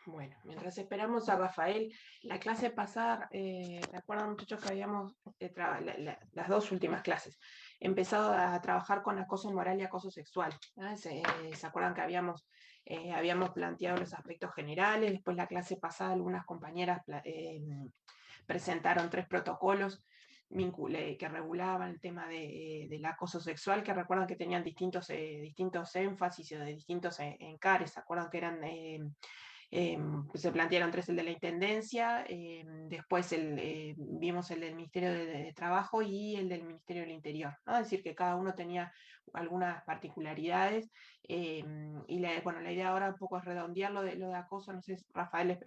Bueno, mientras esperamos a Rafael, la clase pasada, ¿recuerdan muchachos que habíamos, las dos últimas clases, empezado a trabajar con acoso moral y acoso sexual? ¿No? ¿Se acuerdan que habíamos planteado los aspectos generales? Después la clase pasada algunas compañeras presentaron 3 protocolos que regulaban el tema del acoso sexual, que recuerdan que tenían distintos énfasis o de distintos encares. ¿Se acuerdan que eran... se plantearon 3, el de la Intendencia, después vimos el del Ministerio de Trabajo y el del Ministerio del Interior, ¿no? Es decir, que cada uno tenía algunas particularidades, y bueno, la idea ahora un poco es redondear lo de acoso. No sé, Rafael,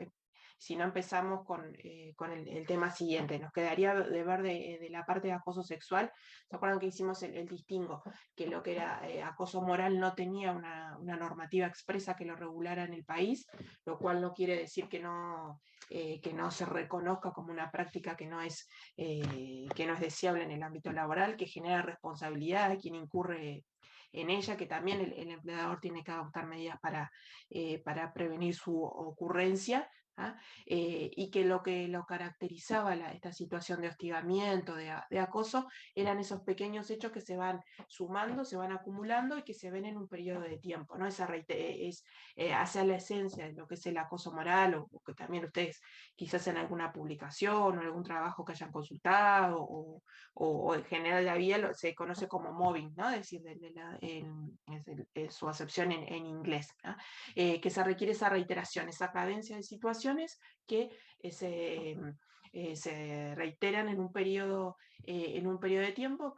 si no empezamos con el tema siguiente. Nos quedaría de ver de la parte de acoso sexual. ¿Se acuerdan que hicimos el distingo? Que lo que era acoso moral no tenía una normativa expresa que lo regulara en el país, lo cual no quiere decir que no se reconozca como una práctica que no es deseable en el ámbito laboral, que genera responsabilidad de quien incurre en ella, que también el empleador tiene que adoptar medidas para prevenir su ocurrencia. ¿Ah? Y que lo caracterizaba esta situación de hostigamiento, de acoso, eran esos pequeños hechos que se van sumando, se van acumulando y que se ven en un periodo de tiempo, ¿no? Hacia la esencia de lo que es el acoso moral, o que también ustedes quizás en alguna publicación o algún trabajo que hayan consultado, o en general la vía se conoce como mobbing, ¿no? Es decir, su acepción en inglés, ¿no? Que se requiere esa reiteración, esa cadencia de situaciones que se reiteran en un periodo de tiempo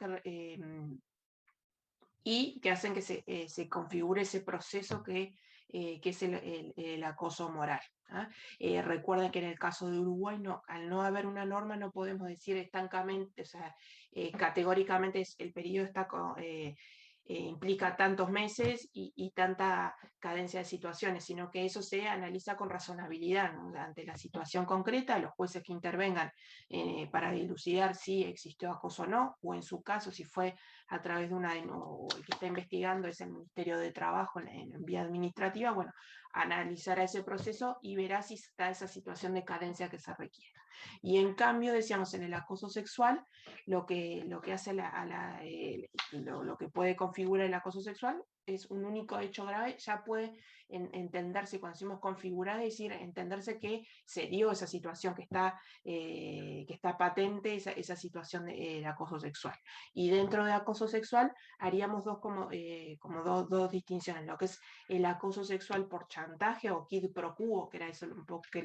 y que hacen que se configure ese proceso que es el acoso moral. ¿Ah? Recuerden que en el caso de Uruguay, al no haber una norma, no podemos decir estancamente, o sea, categóricamente el periodo implica tantos meses y tanta cadencia de situaciones, sino que eso se analiza con razonabilidad, ¿no? Ante la situación concreta, los jueces que intervengan para dilucidar si existió acoso o no, o en su caso, si fue a través de o el que está investigando es el Ministerio de Trabajo en vía administrativa, bueno, analizará ese proceso y verá si está esa situación de cadencia que se requiere. Y en cambio, decíamos, en el acoso sexual, lo que hace lo que puede configurar el acoso sexual es un único hecho grave. Ya puede entenderse, cuando decimos configurar, es decir, entenderse que se dio esa situación, que está patente esa situación de acoso sexual. Y dentro de acoso sexual haríamos dos distinciones: lo que es el acoso sexual por chantaje o quid pro quo, que era eso un poco que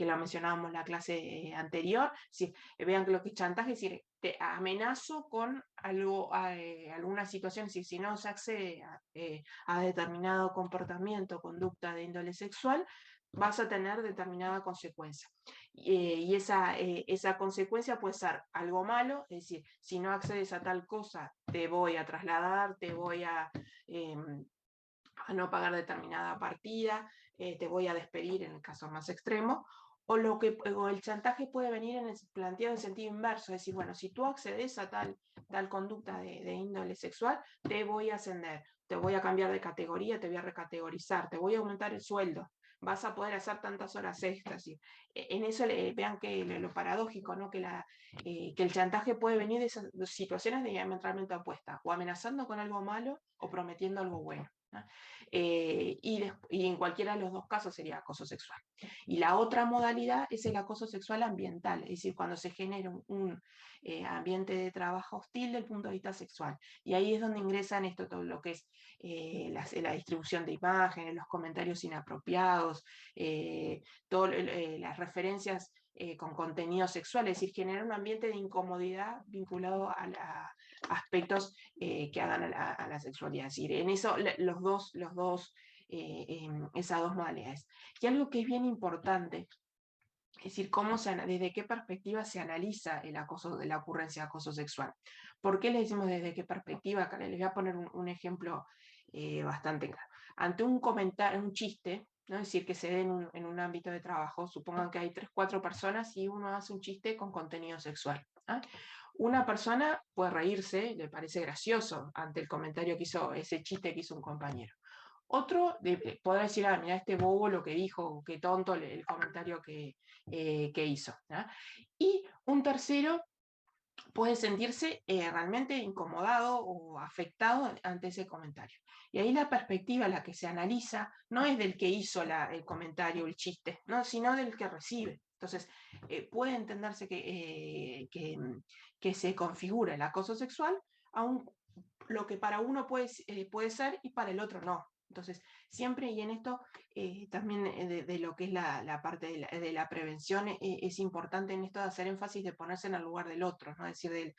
lo mencionábamos en la clase anterior. Si vean que lo que es chantaje, es decir, te amenazo con alguna situación, si no se accede a determinado comportamiento, conducta de índole sexual, vas a tener determinada consecuencia. Y esa consecuencia puede ser algo malo, es decir, si no accedes a tal cosa, te voy a trasladar, te voy a no pagar determinada partida, te voy a despedir en el caso más extremo. O el chantaje puede venir planteado en sentido inverso, es decir, bueno, si tú accedes a tal conducta de índole sexual, te voy a ascender, te voy a cambiar de categoría, te voy a recategorizar, te voy a aumentar el sueldo, vas a poder hacer tantas horas extras. En eso vean que lo paradójico, ¿no? Que el chantaje puede venir de esas situaciones diametralmente opuestas, o amenazando con algo malo o prometiendo algo bueno, ¿no? Y en cualquiera de los dos casos sería acoso sexual. Y la otra modalidad es el acoso sexual ambiental, es decir, cuando se genera un ambiente de trabajo hostil desde el punto de vista sexual. Y ahí es donde ingresan todo lo que es la distribución de imágenes, los comentarios inapropiados, todas las referencias con contenido sexual, es decir, generar un ambiente de incomodidad vinculado a aspectos que hagan a la sexualidad. Es decir, en eso esas dos modalidades. Y algo que es bien importante, es decir, desde qué perspectiva se analiza la ocurrencia de acoso sexual. ¿Por qué le decimos desde qué perspectiva? Acá les voy a poner un ejemplo bastante claro. Ante un comentario, un chiste, ¿no? Es decir, que se dé en un ámbito de trabajo, supongan que hay 3, 4 personas y uno hace un chiste con contenido sexual. ¿Ah? Una persona puede reírse, le parece gracioso ante el comentario que hizo, ese chiste que hizo un compañero. Otro podrá decir, ah, mira este bobo lo que dijo, qué tonto el comentario que hizo, ¿no? Y un tercero puede sentirse realmente incomodado o afectado ante ese comentario. Y ahí la perspectiva, la que se analiza, no es del que hizo el comentario, el chiste, ¿no? Sino del que recibe. Entonces, puede entenderse que se configura el acoso sexual, aun lo que para uno puede ser y para el otro no. Entonces, siempre, y en esto también de lo que es la parte de la prevención, es importante en esto de hacer énfasis de ponerse en el lugar del otro, ¿no? Es decir,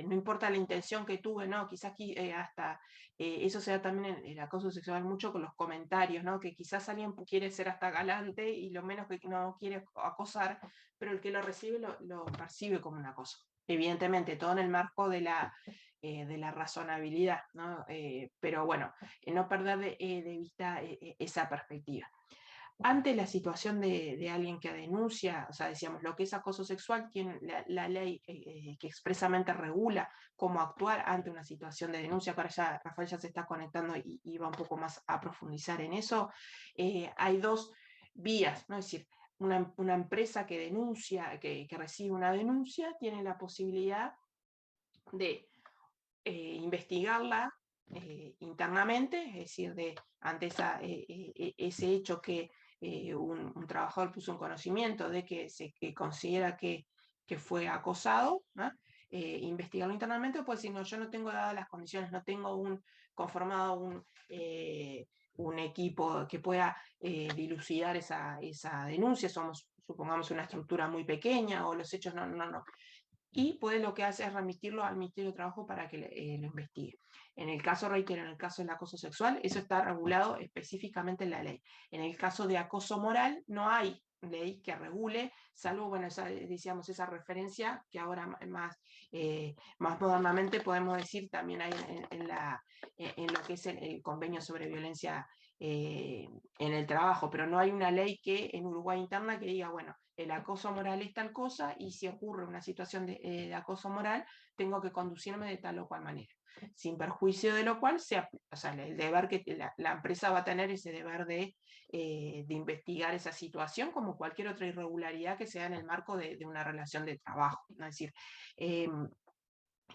no importa la intención que tuve, ¿no? Quizás hasta eso se da también en el acoso sexual mucho con los comentarios, ¿no? Que quizás alguien quiere ser hasta galante y lo menos que no quiere acosar, pero el que lo recibe lo percibe como un acoso. Evidentemente, todo en el marco de la razonabilidad, ¿no? Pero bueno, no perder de vista esa perspectiva. Ante la situación de alguien que denuncia, o sea, decíamos, lo que es acoso sexual, tiene la ley que expresamente regula cómo actuar ante una situación de denuncia. Para allá Rafael ya se está conectando y va un poco más a profundizar en eso. Hay dos vías, ¿no? Es decir, una empresa que denuncia, que recibe una denuncia, tiene la posibilidad de investigarla internamente, es decir, ante ese hecho que un trabajador puso en conocimiento de que considera que fue acosado, ¿no? Investigarlo internamente, o puede decir, no, yo no tengo dadas las condiciones, no tengo conformado un equipo que pueda dilucidar esa denuncia, supongamos, una estructura muy pequeña, o los hechos no, y puede lo que hace es remitirlo al Ministerio de Trabajo para que lo investigue. En el caso, reitero, en el caso del acoso sexual, eso está regulado específicamente en la ley. En el caso de acoso moral, no hay ley que regule, salvo, bueno, decíamos, esa referencia que ahora más modernamente podemos decir también hay en lo que es el convenio sobre violencia en el trabajo, pero no hay una ley que en Uruguay interna que diga, bueno, el acoso moral es tal cosa y si ocurre una situación de acoso moral, tengo que conducirme de tal o cual manera. Sin perjuicio de lo cual, o sea, el deber que la empresa va a tener ese deber de investigar esa situación como cualquier otra irregularidad que sea en el marco de una relación de trabajo, ¿no? Es decir,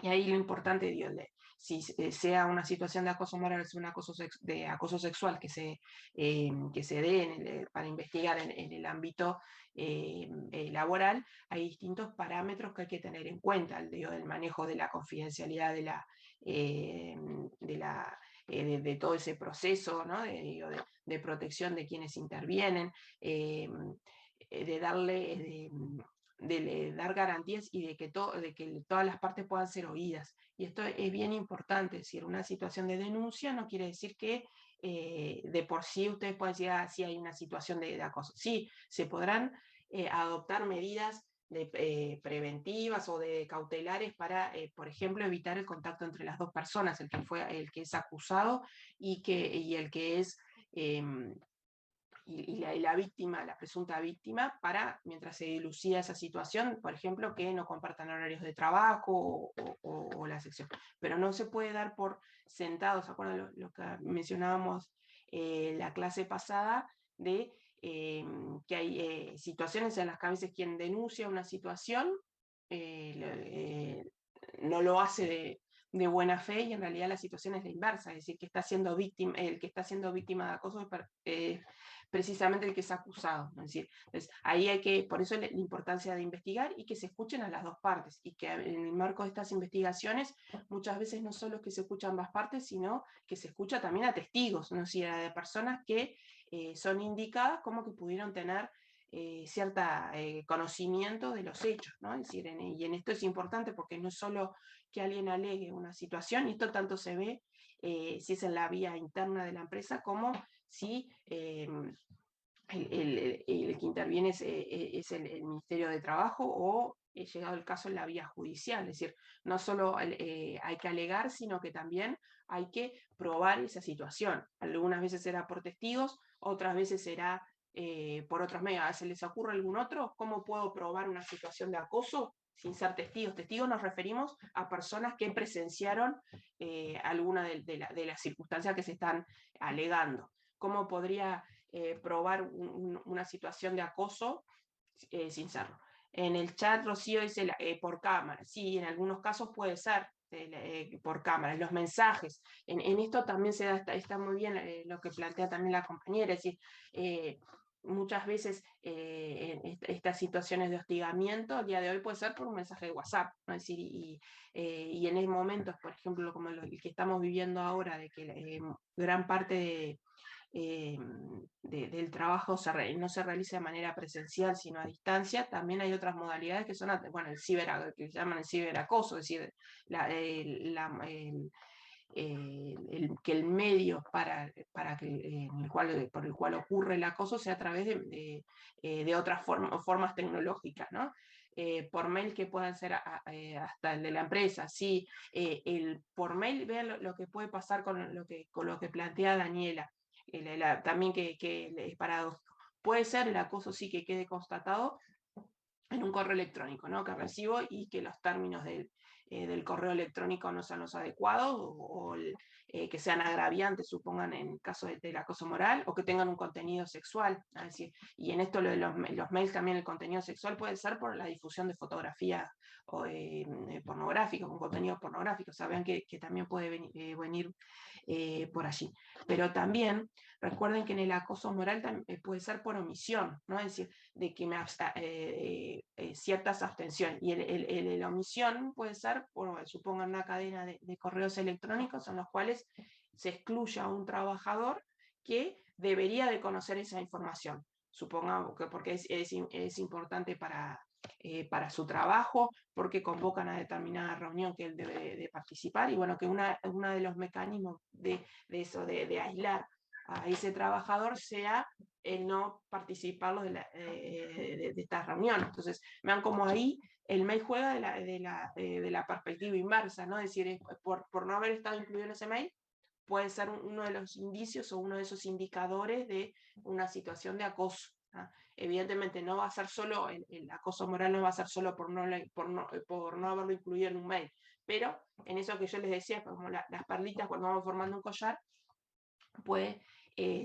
y ahí lo importante, digo, si sea una situación de acoso moral, es un de acoso sexual que se dé para investigar en el ámbito laboral, hay distintos parámetros que hay que tener en cuenta, del manejo de la confidencialidad de todo ese proceso, ¿no? de protección de quienes intervienen, de darle... de dar garantías y de que todas las partes puedan ser oídas. Y esto es bien importante, es decir, una situación de denuncia no quiere decir que de por sí ustedes pueden decir, ah, sí hay una situación de acoso. Sí, se podrán adoptar medidas preventivas o de cautelares para, por ejemplo, evitar el contacto entre las dos personas, el que es acusado y el que es la víctima, la presunta víctima, mientras se dilucida esa situación, por ejemplo, que no compartan horarios de trabajo o la sección. Pero no se puede dar por sentado, ¿se acuerdan lo que mencionábamos la clase pasada? Que hay situaciones en las que a veces quien denuncia una situación no lo hace de buena fe y en realidad la situación es la inversa, es decir, que está siendo el que está siendo víctima de acoso es precisamente el que es acusado. Es decir, entonces, ahí por eso la importancia de investigar y que se escuchen a las dos partes y que en el marco de estas investigaciones muchas veces no solo que se escuchan ambas partes, sino que se escucha también a testigos, ¿no? Es decir, de personas que son indicadas como que pudieron tener cierto conocimiento de los hechos, ¿no? Es decir, y en esto es importante porque no es solo que alguien alegue una situación, y esto tanto se ve si es en la vía interna de la empresa como si el que interviene es el Ministerio de Trabajo o llegado el caso en la vía judicial. Es decir, no solo hay que alegar, sino que también hay que probar esa situación. Algunas veces será por testigos, otras veces será por otros medios. ¿Se les ocurre algún otro? ¿Cómo puedo probar una situación de acoso? sin ser testigos. Testigos nos referimos a personas que presenciaron alguna de las circunstancias que se están alegando. ¿Cómo podría probar una situación de acoso sin serlo? En el chat Rocío dice por cámara. Sí, en algunos casos puede ser por cámara. Los mensajes. En esto también se da, está muy bien lo que plantea también la compañera. Es decir, muchas veces estas situaciones de hostigamiento al día de hoy puede ser por un mensaje de WhatsApp, ¿no? Es decir, y en momentos, por ejemplo, como el que estamos viviendo ahora, de que gran parte del trabajo no se realiza de manera presencial, sino a distancia, también hay otras modalidades que son, bueno, que se llaman el ciberacoso, es decir, que el medio por el cual ocurre el acoso sea a través de otras formas tecnológicas, ¿no? Por mail que puedan ser hasta el de la empresa, sí, por mail, vean lo que puede pasar con lo que plantea Daniela, también que es paradójico. Puede ser el acoso sí que quede constatado en un correo electrónico, ¿no? Que recibo y que los términos del correo electrónico no sean los adecuados o que sean agraviantes, supongan en caso del acoso moral, o que tengan un contenido sexual. Es decir, y en esto lo de los mails también, el contenido sexual puede ser por la difusión de fotografías pornográficas, con contenido pornográfico. Saben que también puede venir por allí. Pero también recuerden que en el acoso moral puede ser por omisión, ¿no? Es decir, de que ciertas abstenciones. Y la omisión puede ser, supongan una cadena de correos electrónicos en los cuales se excluya a un trabajador que debería de conocer esa información. Supongamos que porque es importante para su trabajo, porque convocan a determinada reunión que él debe de participar, y bueno, que uno de los mecanismos de eso, de aislar a ese trabajador, sea el no participarlo de esta reunión. Entonces, vean como ahí el mail juega de la perspectiva inversa, ¿no? Es decir, por no haber estado incluido en ese mail, puede ser uno de los indicios o uno de esos indicadores de una situación de acoso. ¿Ah? Evidentemente no va a ser solo, el acoso moral no va a ser solo por no haberlo incluido en un mail, pero en eso que yo les decía, como las perlitas cuando vamos formando un collar, puede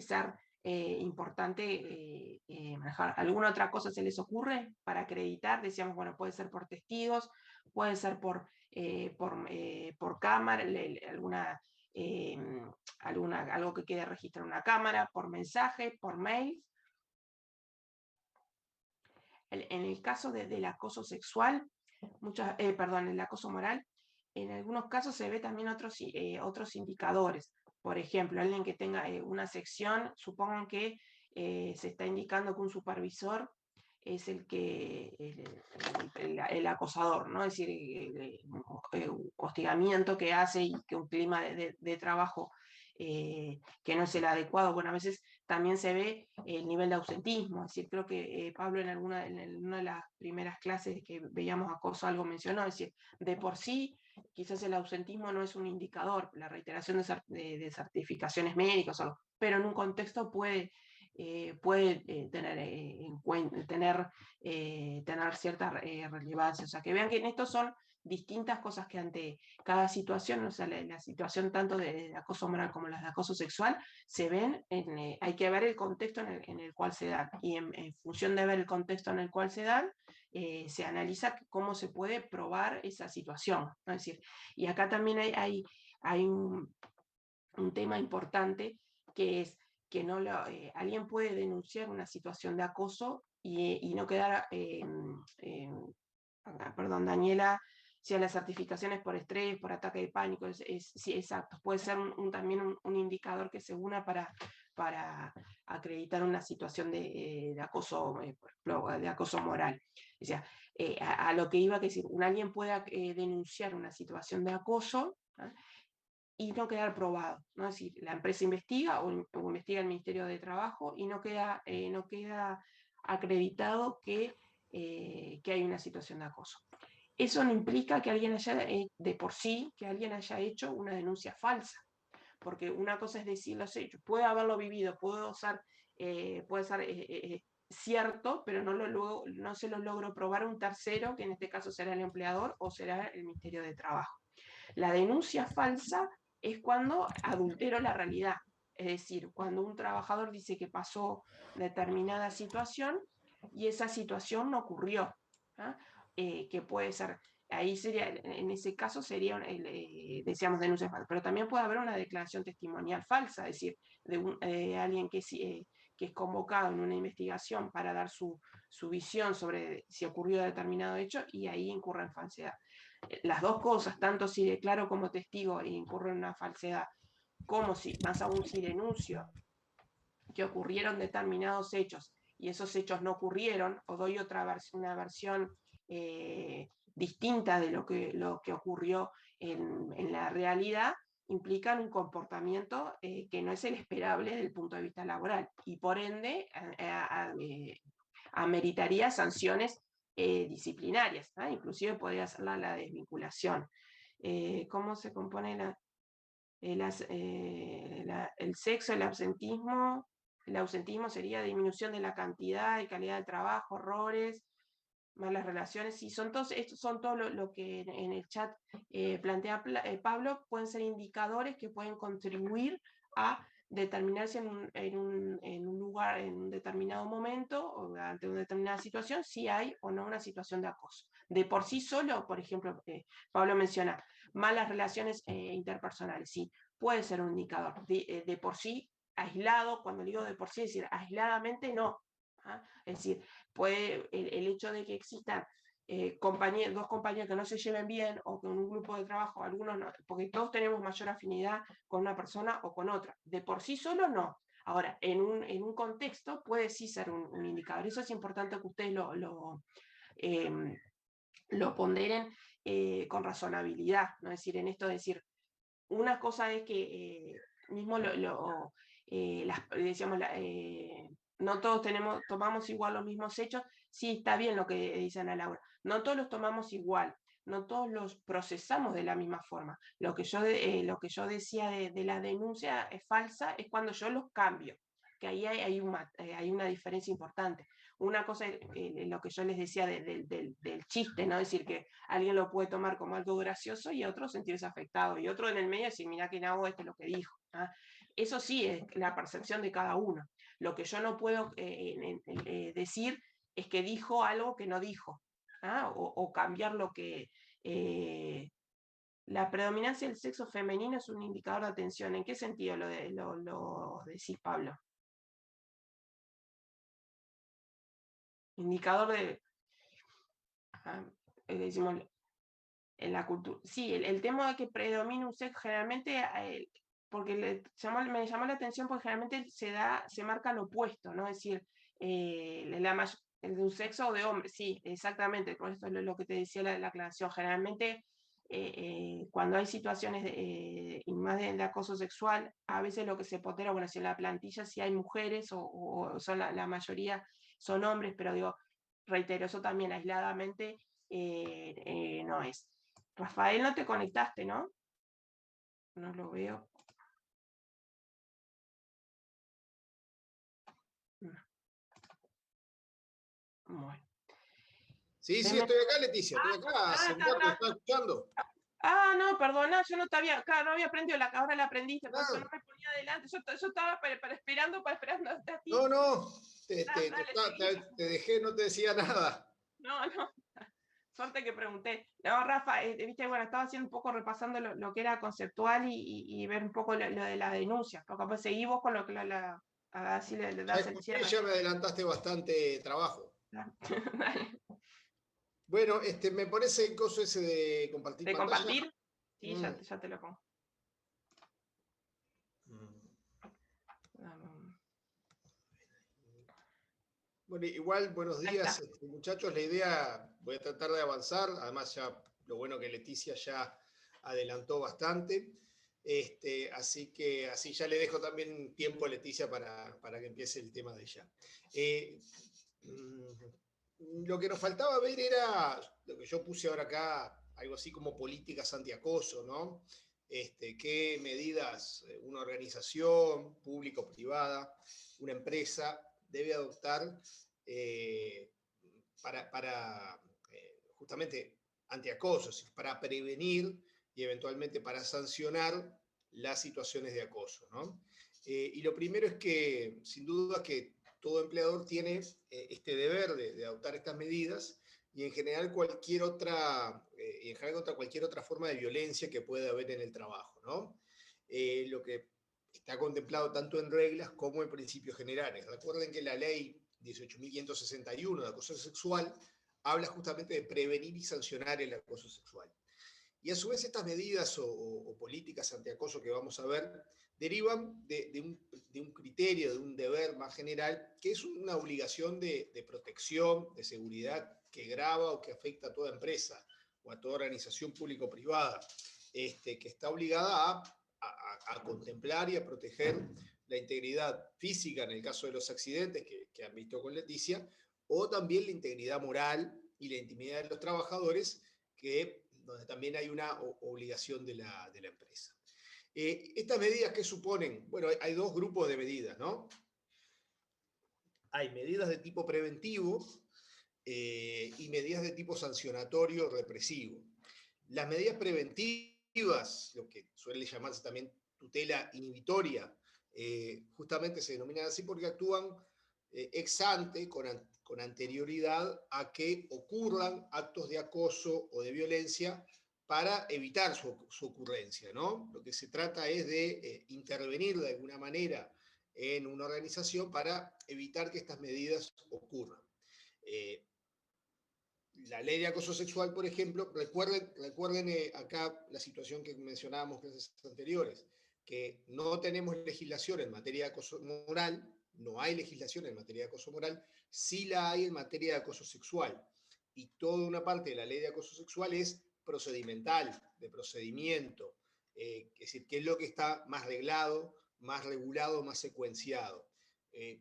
ser importante manejar. ¿Alguna otra cosa se les ocurre para acreditar? Decíamos, bueno, puede ser por testigos, puede ser por cámara, algo que quede registrado en una cámara, por mensaje, por mail. En el caso del acoso sexual, el acoso moral, en algunos casos se ve también otros indicadores. Por ejemplo, alguien que tenga una sección, supongan que se está indicando que un supervisor es el acosador, ¿no? Es decir, el hostigamiento que hace y que un clima de trabajo que no es el adecuado. Bueno, a veces también se ve el nivel de ausentismo. Es decir, creo que Pablo en una de las primeras clases que veíamos acoso algo mencionó, es decir, de por sí quizás el ausentismo no es un indicador, la reiteración de certificaciones médicas, pero en un contexto puede tener cierta relevancia. O sea, que vean que en esto son distintas cosas que ante cada situación, o sea, la situación tanto de acoso moral como las de acoso sexual, se ven, hay que ver el contexto en el cual se dan, y en función de ver el contexto en el cual se dan, se analiza cómo se puede probar esa situación, ¿no? Es decir, y acá también hay un tema importante, que es que alguien puede denunciar una situación de acoso y no quedar, perdón, Daniela, si a las certificaciones por estrés, por ataque de pánico, sí, exacto, puede ser también un indicador que se una para acreditar una situación de acoso, por ejemplo, de acoso moral. O sea, a lo que iba a decir, alguien puede denunciar una situación de acoso, ¿eh? Y no quedar probado, ¿no? Es decir, la empresa investiga o investiga el Ministerio de Trabajo y no queda acreditado que hay una situación de acoso. Eso no implica que alguien de por sí, que alguien haya hecho una denuncia falsa, porque una cosa es decir los hechos, puede haberlo vivido, puede ser cierto, pero no se lo logro probar a un tercero, que en este caso será el empleador o será el Ministerio de Trabajo. La denuncia falsa es cuando adultero la realidad, es decir, cuando un trabajador dice que pasó determinada situación y esa situación no ocurrió, ¿ah? Que puede ser, ahí sería, en ese caso sería, decíamos, denuncia falsa, pero también puede haber una declaración testimonial falsa, es decir, de alguien que es convocado en una investigación para dar su visión sobre si ocurrió determinado hecho y ahí incurre en falsedad. Las dos cosas, tanto si declaro como testigo e incurro en una falsedad, como si, más aún si denuncio que ocurrieron determinados hechos y esos hechos no ocurrieron, o doy una versión distinta de lo que ocurrió en la realidad, implican un comportamiento que no es el esperable desde el punto de vista laboral y por ende ameritaría sanciones disciplinarias, ¿no? Inclusive podría ser la desvinculación. ¿Cómo se compone el sexo, el ausentismo? El ausentismo sería disminución de la cantidad y calidad del trabajo, errores, malas relaciones, y son todos, estos son todo lo que en el chat plantea Pablo, pueden ser indicadores que pueden contribuir a determinarse en un lugar, en un determinado momento, o ante una determinada situación, si hay o no una situación de acoso. De por sí solo, por ejemplo, Pablo menciona malas relaciones interpersonales, sí, puede ser un indicador. De por sí, aislado, cuando digo de por sí, es decir, aisladamente no. ¿Ah? Es decir, puede el hecho de que existan dos compañeros que no se lleven bien o con un grupo de trabajo, algunos no, porque todos tenemos mayor afinidad con una persona o con otra. De por sí solo no. Ahora, en un contexto puede sí ser un indicador. Eso es importante que ustedes lo ponderen con razonabilidad, ¿no? Es decir, en esto de decir, una cosa es que mismo decíamos, no todos tomamos igual los mismos hechos, sí está bien lo que dice Ana Laura, no todos los tomamos igual, no todos los procesamos de la misma forma. Lo que yo decía de la denuncia es falsa es cuando yo los cambio, que ahí hay una diferencia importante. Una cosa es lo que yo les decía del chiste, ¿no? Es decir, que alguien lo puede tomar como algo gracioso y otro sentirse afectado, y otro en el medio decir, mira que Nabo este es lo que dijo. ¿Ah? Eso sí es la percepción de cada uno. Lo que yo no puedo decir es que dijo algo que no dijo, ¿ah? O cambiar lo que... la predominancia del sexo femenino es un indicador de atención. ¿En qué sentido lo decís, Pablo? Indicador de... decimos, en la cultura. Sí, el tema de que predomina un sexo generalmente, porque me llamó la atención porque generalmente se marca lo opuesto, ¿no? Es decir, el de un sexo o de hombre, sí, exactamente, por esto es lo que te decía la aclaración. Generalmente, cuando hay situaciones y más de acoso sexual, a veces lo que se potera, bueno, si en la plantilla sí hay mujeres o son la mayoría son hombres, pero digo, reitero, eso también aisladamente no es. Rafael, no te conectaste, ¿no? No lo veo. No. Bueno. Sí, estoy acá, Leticia, estoy acá, hace un rato me estaba escuchando. No, perdona, yo no había aprendido, ahora la aprendiste, por eso no me ponía adelante. Yo estaba esperando a ti. No, te dejé, no te decía nada. No, suerte que pregunté. No, Rafa, viste, bueno, estaba haciendo un poco repasando lo que era conceptual y ver un poco lo de la denuncia. Porque pues seguí vos con lo que así le das el cierre. Ya me adelantaste bastante trabajo. Bueno, me pones el coso ese de compartir ¿De pantalla. Compartir? Sí, ya te lo pongo. Bueno, igual, buenos días, muchachos. La idea, voy a tratar de avanzar. Además, ya lo bueno que Leticia ya adelantó bastante. Así que así ya le dejo también tiempo a Leticia para que empiece el tema de ella. Lo que nos faltaba ver era lo que yo puse ahora acá, algo así como políticas antiacoso, ¿no? Qué medidas una organización pública o privada, una empresa debe adoptar justamente antiacoso, para prevenir y eventualmente para sancionar las situaciones de acoso, ¿no? Y lo primero es que, sin duda, que todo empleador tiene este deber de adoptar estas medidas y en general contra cualquier otra forma de violencia que pueda haber en el trabajo, ¿no? Lo que está contemplado tanto en reglas como en principios generales. Recuerden que la ley 18.561 de acoso sexual habla justamente de prevenir y sancionar el acoso sexual. Y a su vez estas medidas o políticas antiacoso que vamos a ver derivan de un criterio, de un deber más general, que es una obligación de protección, de seguridad que grava o que afecta a toda empresa o a toda organización público-privada, que está obligada a contemplar y a proteger la integridad física en el caso de los accidentes que han visto con Leticia, o también la integridad moral y la intimidad de los trabajadores, donde también hay una obligación de la empresa. Estas medidas, ¿qué suponen? Bueno, hay dos grupos de medidas, ¿no? Hay medidas de tipo preventivo y medidas de tipo sancionatorio represivo. Las medidas preventivas, lo que suele llamarse también tutela inhibitoria, justamente se denominan así porque actúan ex ante, con anterioridad a que ocurran actos de acoso o de violencia para evitar su ocurrencia, ¿no? Lo que se trata es de intervenir de alguna manera en una organización para evitar que estas medidas ocurran. La ley de acoso sexual, por ejemplo, recuerden acá la situación que mencionábamos en clases anteriores, que no tenemos legislación en materia de acoso moral, no hay legislación en materia de acoso moral, sí la hay en materia de acoso sexual. Y toda una parte de la ley de acoso sexual es procedimental, de procedimiento, es decir, qué es lo que está más reglado, más regulado, más secuenciado.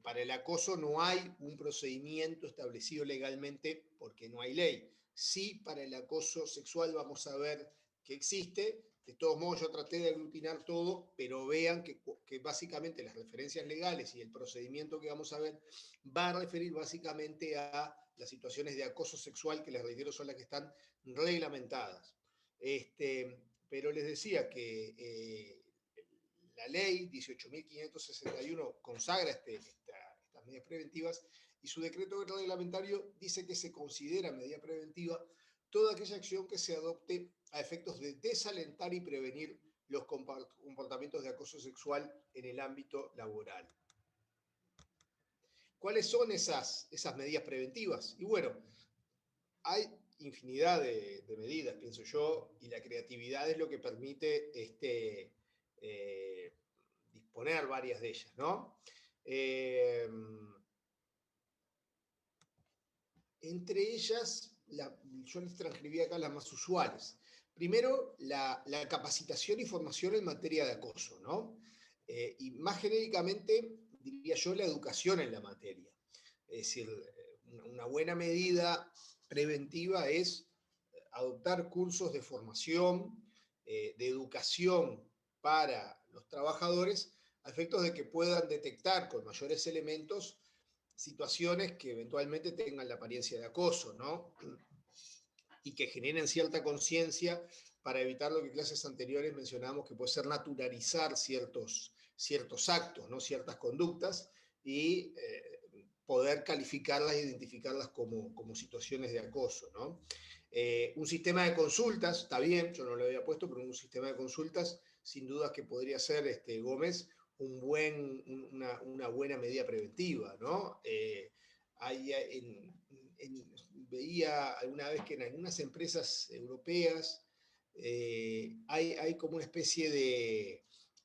Para el acoso no hay un procedimiento establecido legalmente porque no hay ley. Sí, para el acoso sexual vamos a ver que existe. De todos modos, yo traté de aglutinar todo, pero vean que básicamente las referencias legales y el procedimiento que vamos a ver va a referir básicamente a las situaciones de acoso sexual, que les reitero son las que están reglamentadas. Pero les decía que la ley 18.561 consagra estas medidas preventivas y su decreto reglamentario dice que se considera medida preventiva toda aquella acción que se adopte a efectos de desalentar y prevenir los comportamientos de acoso sexual en el ámbito laboral. ¿Cuáles son esas medidas preventivas? Y bueno, hay infinidad de medidas, pienso yo, y la creatividad es lo que permite disponer varias de ellas, ¿no? Entre ellas, yo les transcribí acá las más usuales. Primero, la capacitación y formación en materia de acoso, ¿no? Y más genéricamente, diría yo, la educación en la materia. Es decir, una buena medida preventiva es adoptar cursos de formación, de educación para los trabajadores, a efectos de que puedan detectar con mayores elementos situaciones que eventualmente tengan la apariencia de acoso, ¿no? Y que generen cierta conciencia para evitar lo que en clases anteriores mencionábamos que puede ser naturalizar ciertos actos, ¿no? Ciertas conductas y poder calificarlas e identificarlas como situaciones de acoso, ¿no? Un sistema de consultas, está bien, yo no lo había puesto, pero un sistema de consultas, sin duda que podría ser, Gómez, una buena medida preventiva, ¿no? Veía alguna vez que en algunas empresas europeas hay como una especie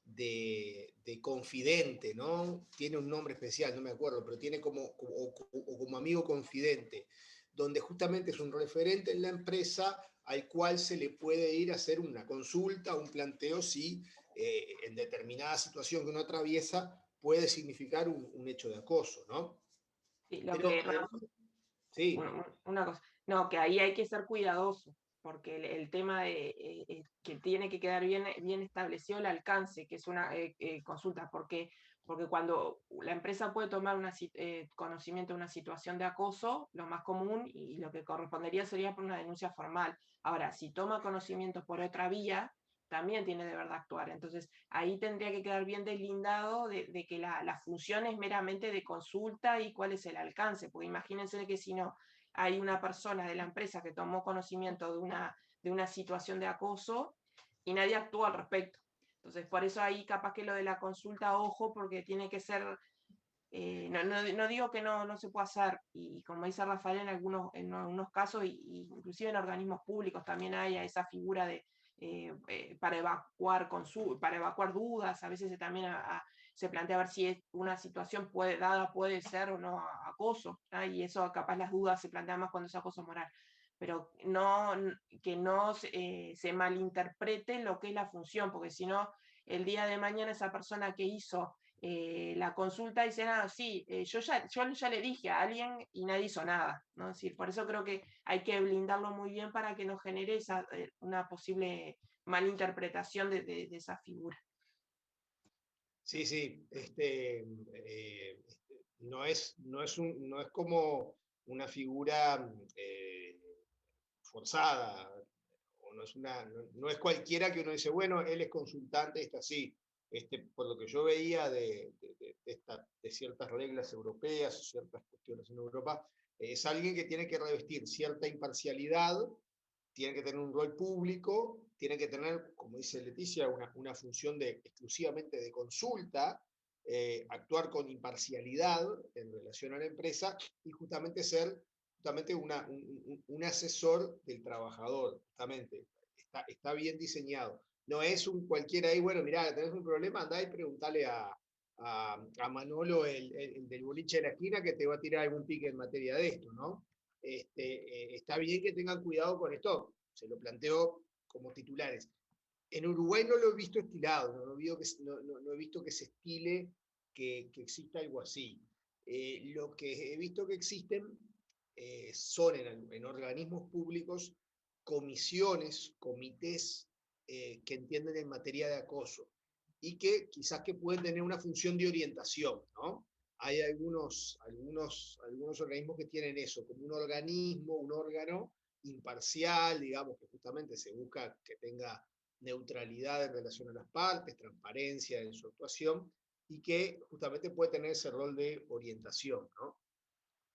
de confidente, ¿no? Tiene un nombre especial, no me acuerdo, pero tiene como amigo confidente, donde justamente es un referente en la empresa al cual se le puede ir a hacer una consulta, un planteo, si en determinada situación que uno atraviesa puede significar un hecho de acoso, ¿no? Sí, Pero, sí. una cosa, no, que ahí hay que ser cuidadoso, porque el tema de, que tiene que quedar bien establecido el alcance, que es una consulta, porque cuando la empresa puede tomar conocimiento de una situación de acoso, lo más común y lo que correspondería sería por una denuncia formal. Ahora, si toma conocimiento por otra vía, también tiene deber de actuar. Entonces, ahí tendría que quedar bien deslindado de que la función es meramente de consulta y cuál es el alcance, porque imagínense que si no hay una persona de la empresa que tomó conocimiento de una situación de acoso y nadie actúa al respecto. Entonces, por eso ahí capaz que lo de la consulta, ojo, porque tiene que ser, no digo que no se pueda hacer, y como dice Rafael, en algunos casos, y inclusive en organismos públicos también hay esa figura de, para evacuar dudas, a veces también se plantea ver si una situación puede ser o no acoso, y eso capaz las dudas se plantean más cuando es acoso moral, pero que no se malinterprete lo que es la función, porque si no, el día de mañana esa persona que hizo la consulta dice, nada, sí, yo ya le dije a alguien y nadie hizo nada, ¿no? Es decir, por eso creo que hay que blindarlo muy bien para que no genere una posible malinterpretación de esa figura. Sí, sí, no es como una figura forzada, o no es cualquiera que uno dice, bueno, él es consultante, está así. Por lo que yo veía de ciertas reglas europeas, o ciertas cuestiones en Europa, es alguien que tiene que revestir cierta imparcialidad, tiene que tener un rol público, tiene que tener, como dice Leticia, una función exclusivamente de consulta, actuar con imparcialidad en relación a la empresa y justamente ser un asesor del trabajador, justamente. Está bien diseñado. No es un cualquiera ahí, bueno, mirá, tenés un problema, andá y preguntale a Manolo, el del boliche de la esquina, que te va a tirar algún pique en materia de esto, ¿no? Está bien que tengan cuidado con esto, se lo planteo como titulares. En Uruguay no lo he visto estilado, no he visto que se estile que exista algo así. Lo que he visto que existen son en organismos públicos comisiones, comités que entienden en materia de acoso y que quizás que pueden tener una función de orientación, ¿no? Hay algunos organismos que tienen eso, como un organismo, un órgano imparcial, digamos, que justamente se busca que tenga neutralidad en relación a las partes, transparencia en su actuación, y que justamente puede tener ese rol de orientación, ¿no?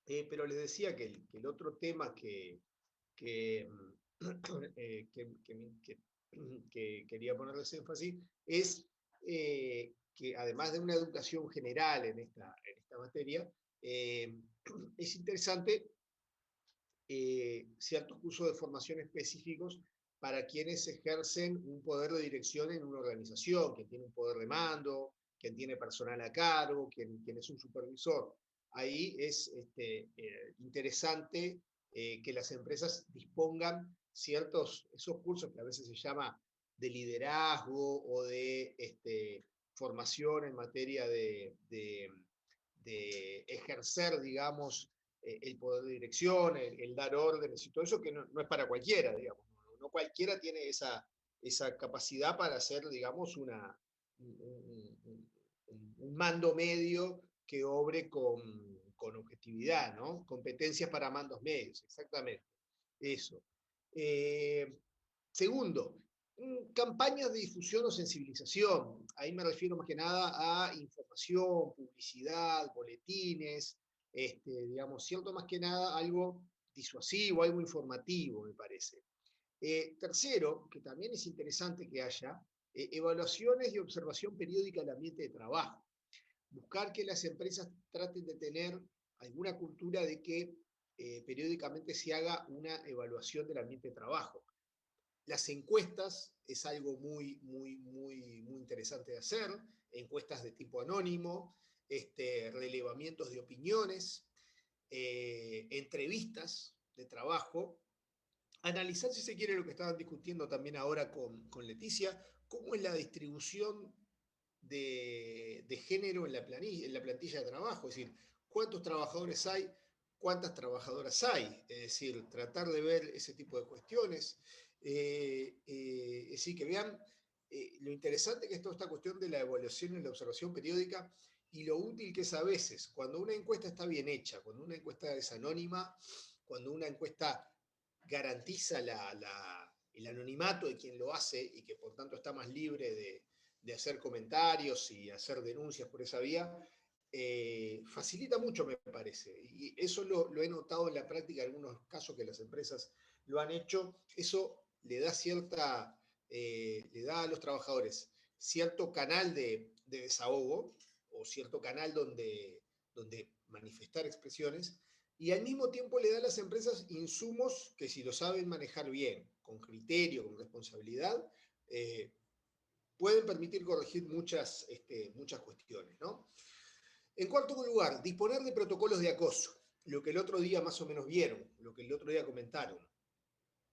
Pero les decía que el otro tema que, que quería ponerles énfasis es que además de una educación general en esta materia, es interesante ciertos cursos de formación específicos para quienes ejercen un poder de dirección en una organización, quien tiene un poder de mando, quien tiene personal a cargo, quien es un supervisor. Ahí es interesante que las empresas dispongan esos cursos que a veces se llama de liderazgo o de formación en materia de ejercer, digamos, el poder de dirección, el dar órdenes y todo eso, que no es para cualquiera, digamos. No cualquiera tiene esa capacidad para hacer, digamos, un mando medio que obre con objetividad, ¿no? Competencias para mandos medios, exactamente. Eso. Segundo, campañas de difusión o sensibilización. Ahí me refiero más que nada a información, publicidad, boletines, digamos, cierto más que nada algo disuasivo, algo informativo, me parece. Tercero, que también es interesante que haya, evaluaciones y observación periódica del ambiente de trabajo. Buscar que las empresas traten de tener alguna cultura de que periódicamente se haga una evaluación del ambiente de trabajo. Las encuestas es algo muy interesante de hacer, encuestas de tipo anónimo, relevamientos de opiniones, entrevistas de trabajo, analizar si se quiere lo que estaban discutiendo también ahora con Leticia, cómo es la distribución de género en la plantilla de trabajo, es decir, cuántos trabajadores hay cuántas trabajadoras hay, es decir, tratar de ver ese tipo de cuestiones. Es decir, que vean lo interesante que es toda esta cuestión de la evaluación y la observación periódica y lo útil que es a veces, cuando una encuesta está bien hecha, cuando una encuesta es anónima, cuando una encuesta garantiza el anonimato de quien lo hace y que por tanto está más libre de hacer comentarios y hacer denuncias por esa vía, facilita mucho, me parece. Y eso lo he notado en la práctica en algunos casos que las empresas lo han hecho. Eso le da le da a los trabajadores cierto canal de desahogo o cierto canal donde manifestar expresiones y al mismo tiempo le da a las empresas insumos que si lo saben manejar bien, con criterio, con responsabilidad, pueden permitir corregir muchas cuestiones, ¿no? En cuarto lugar, disponer de protocolos de acoso, lo que el otro día más o menos vieron, lo que el otro día comentaron.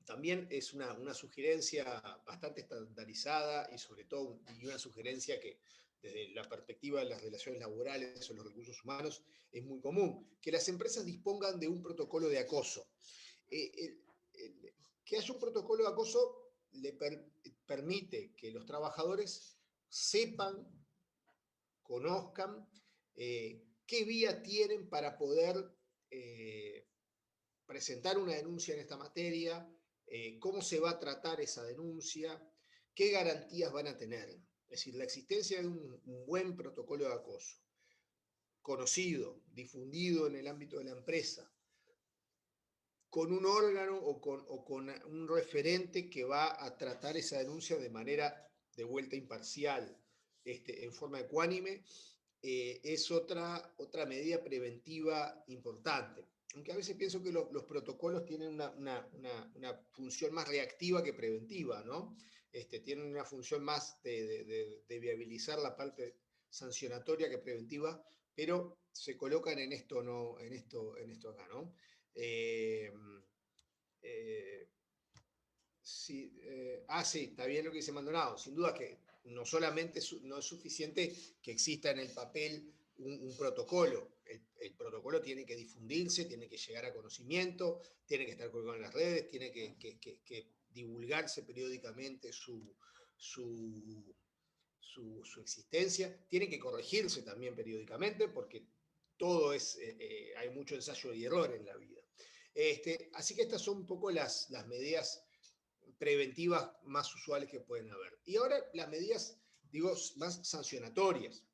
También es una sugerencia bastante estandarizada y sobre todo una sugerencia que desde la perspectiva de las relaciones laborales o los recursos humanos es muy común, que las empresas dispongan de un protocolo de acoso. Que haya un protocolo de acoso permite que los trabajadores sepan, conozcan qué vía tienen para poder presentar una denuncia en esta materia, cómo se va a tratar esa denuncia, qué garantías van a tener. Es decir, la existencia de un buen protocolo de acoso, conocido, difundido en el ámbito de la empresa, con un órgano o con un referente que va a tratar esa denuncia de manera de vuelta imparcial, en forma ecuánime, es otra medida preventiva importante. Aunque a veces pienso que los protocolos tienen una función más reactiva que preventiva, ¿no? Tienen una función más de viabilizar la parte sancionatoria que preventiva, pero se colocan en esto, no, en esto acá, ¿no? Sí, sí, está bien lo que dice Maldonado. Sin duda que no solamente no es suficiente que exista en el papel un protocolo. El protocolo tiene que difundirse, tiene que llegar a conocimiento, tiene que estar colgado en las redes, tiene que divulgarse periódicamente su existencia, tiene que corregirse también periódicamente porque todo hay mucho ensayo y error en la vida. Así que estas son un poco las medidas preventivas más usuales que pueden haber. Y ahora las medidas, digo, más sancionatorias,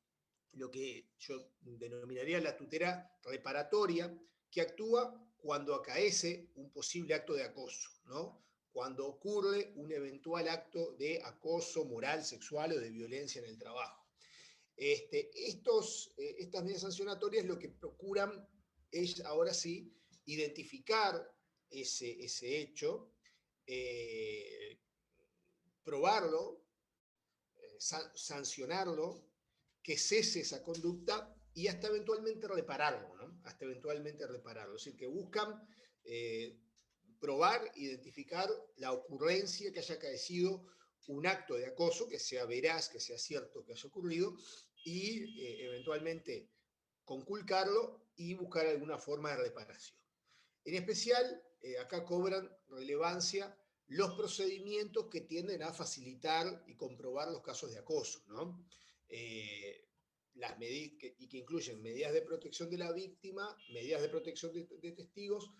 lo que yo denominaría la tutela reparatoria, que actúa cuando acaece un posible acto de acoso, ¿no? Cuando ocurre un eventual acto de acoso moral, sexual o de violencia en el trabajo. Estas medidas sancionatorias lo que procuran es, ahora sí, identificar ese hecho, probarlo, sancionarlo, que cese esa conducta y hasta eventualmente repararlo, ¿no? Hasta eventualmente repararlo. Es decir, que buscan probar, identificar la ocurrencia que haya acaecido un acto de acoso, que sea veraz, que sea cierto que haya ocurrido, y eventualmente conculcarlo y buscar alguna forma de reparación. En especial, acá cobran relevancia los procedimientos que tienden a facilitar y comprobar los casos de acoso, ¿no? Y que incluyen medidas de protección de la víctima, medidas de protección de testigos,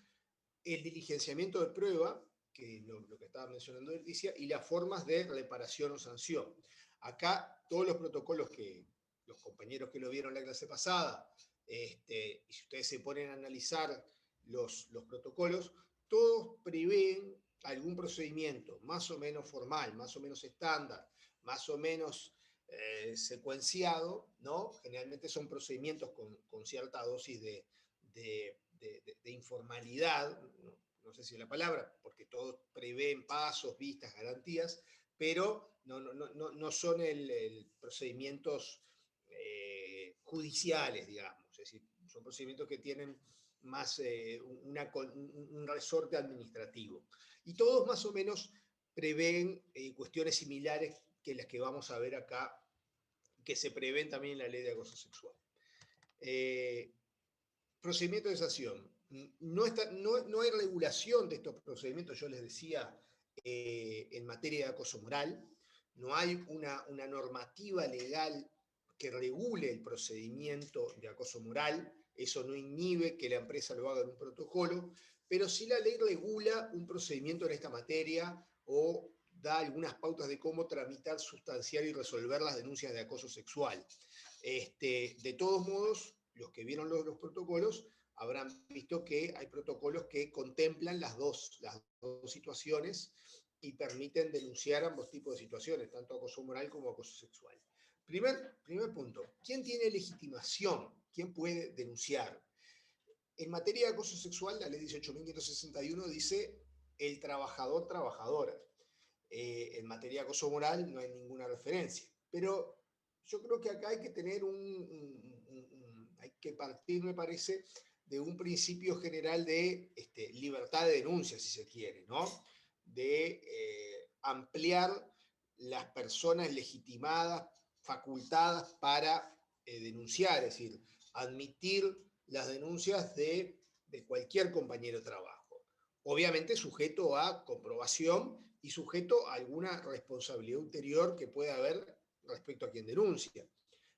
el diligenciamiento de prueba, que lo que estaba mencionando Leticia, y las formas de reparación o sanción. Acá todos los protocolos que los compañeros que lo vieron la clase pasada, y si ustedes se ponen a analizar los protocolos, todos prevén algún procedimiento más o menos formal, más o menos estándar, más o menos secuenciado, ¿no? Generalmente son procedimientos con cierta dosis de informalidad, no sé si es la palabra, porque todos prevén pasos, vistas, garantías, pero no son procedimientos judiciales, digamos, es decir, son procedimientos que tienen más un resorte administrativo. Y todos más o menos prevén cuestiones similares que las que vamos a ver acá, que se prevén también en la ley de acoso sexual. Procedimiento de sanción. no hay regulación de estos procedimientos, yo les decía, en materia de acoso moral. No hay una normativa legal que regule el procedimiento de acoso moral. Eso no inhibe que la empresa lo haga en un protocolo, pero sí la ley regula un procedimiento en esta materia o da algunas pautas de cómo tramitar, sustanciar y resolver las denuncias de acoso sexual. De todos modos, los que vieron los protocolos habrán visto que hay protocolos que contemplan las dos situaciones y permiten denunciar ambos tipos de situaciones, tanto acoso moral como acoso sexual. Primer punto, ¿quién tiene legitimación? ¿Quién puede denunciar? En materia de acoso sexual, la ley 18.561 dice el trabajador-trabajadora. En materia de acoso moral no hay ninguna referencia. Pero yo creo que acá hay que tener hay que partir, me parece, de un principio general de libertad de denuncia, si se quiere, ¿no? De ampliar las personas legitimadas, facultadas para denunciar, es decir, admitir las denuncias de cualquier compañero de trabajo. Obviamente sujeto a comprobación y sujeto a alguna responsabilidad ulterior que pueda haber respecto a quien denuncia.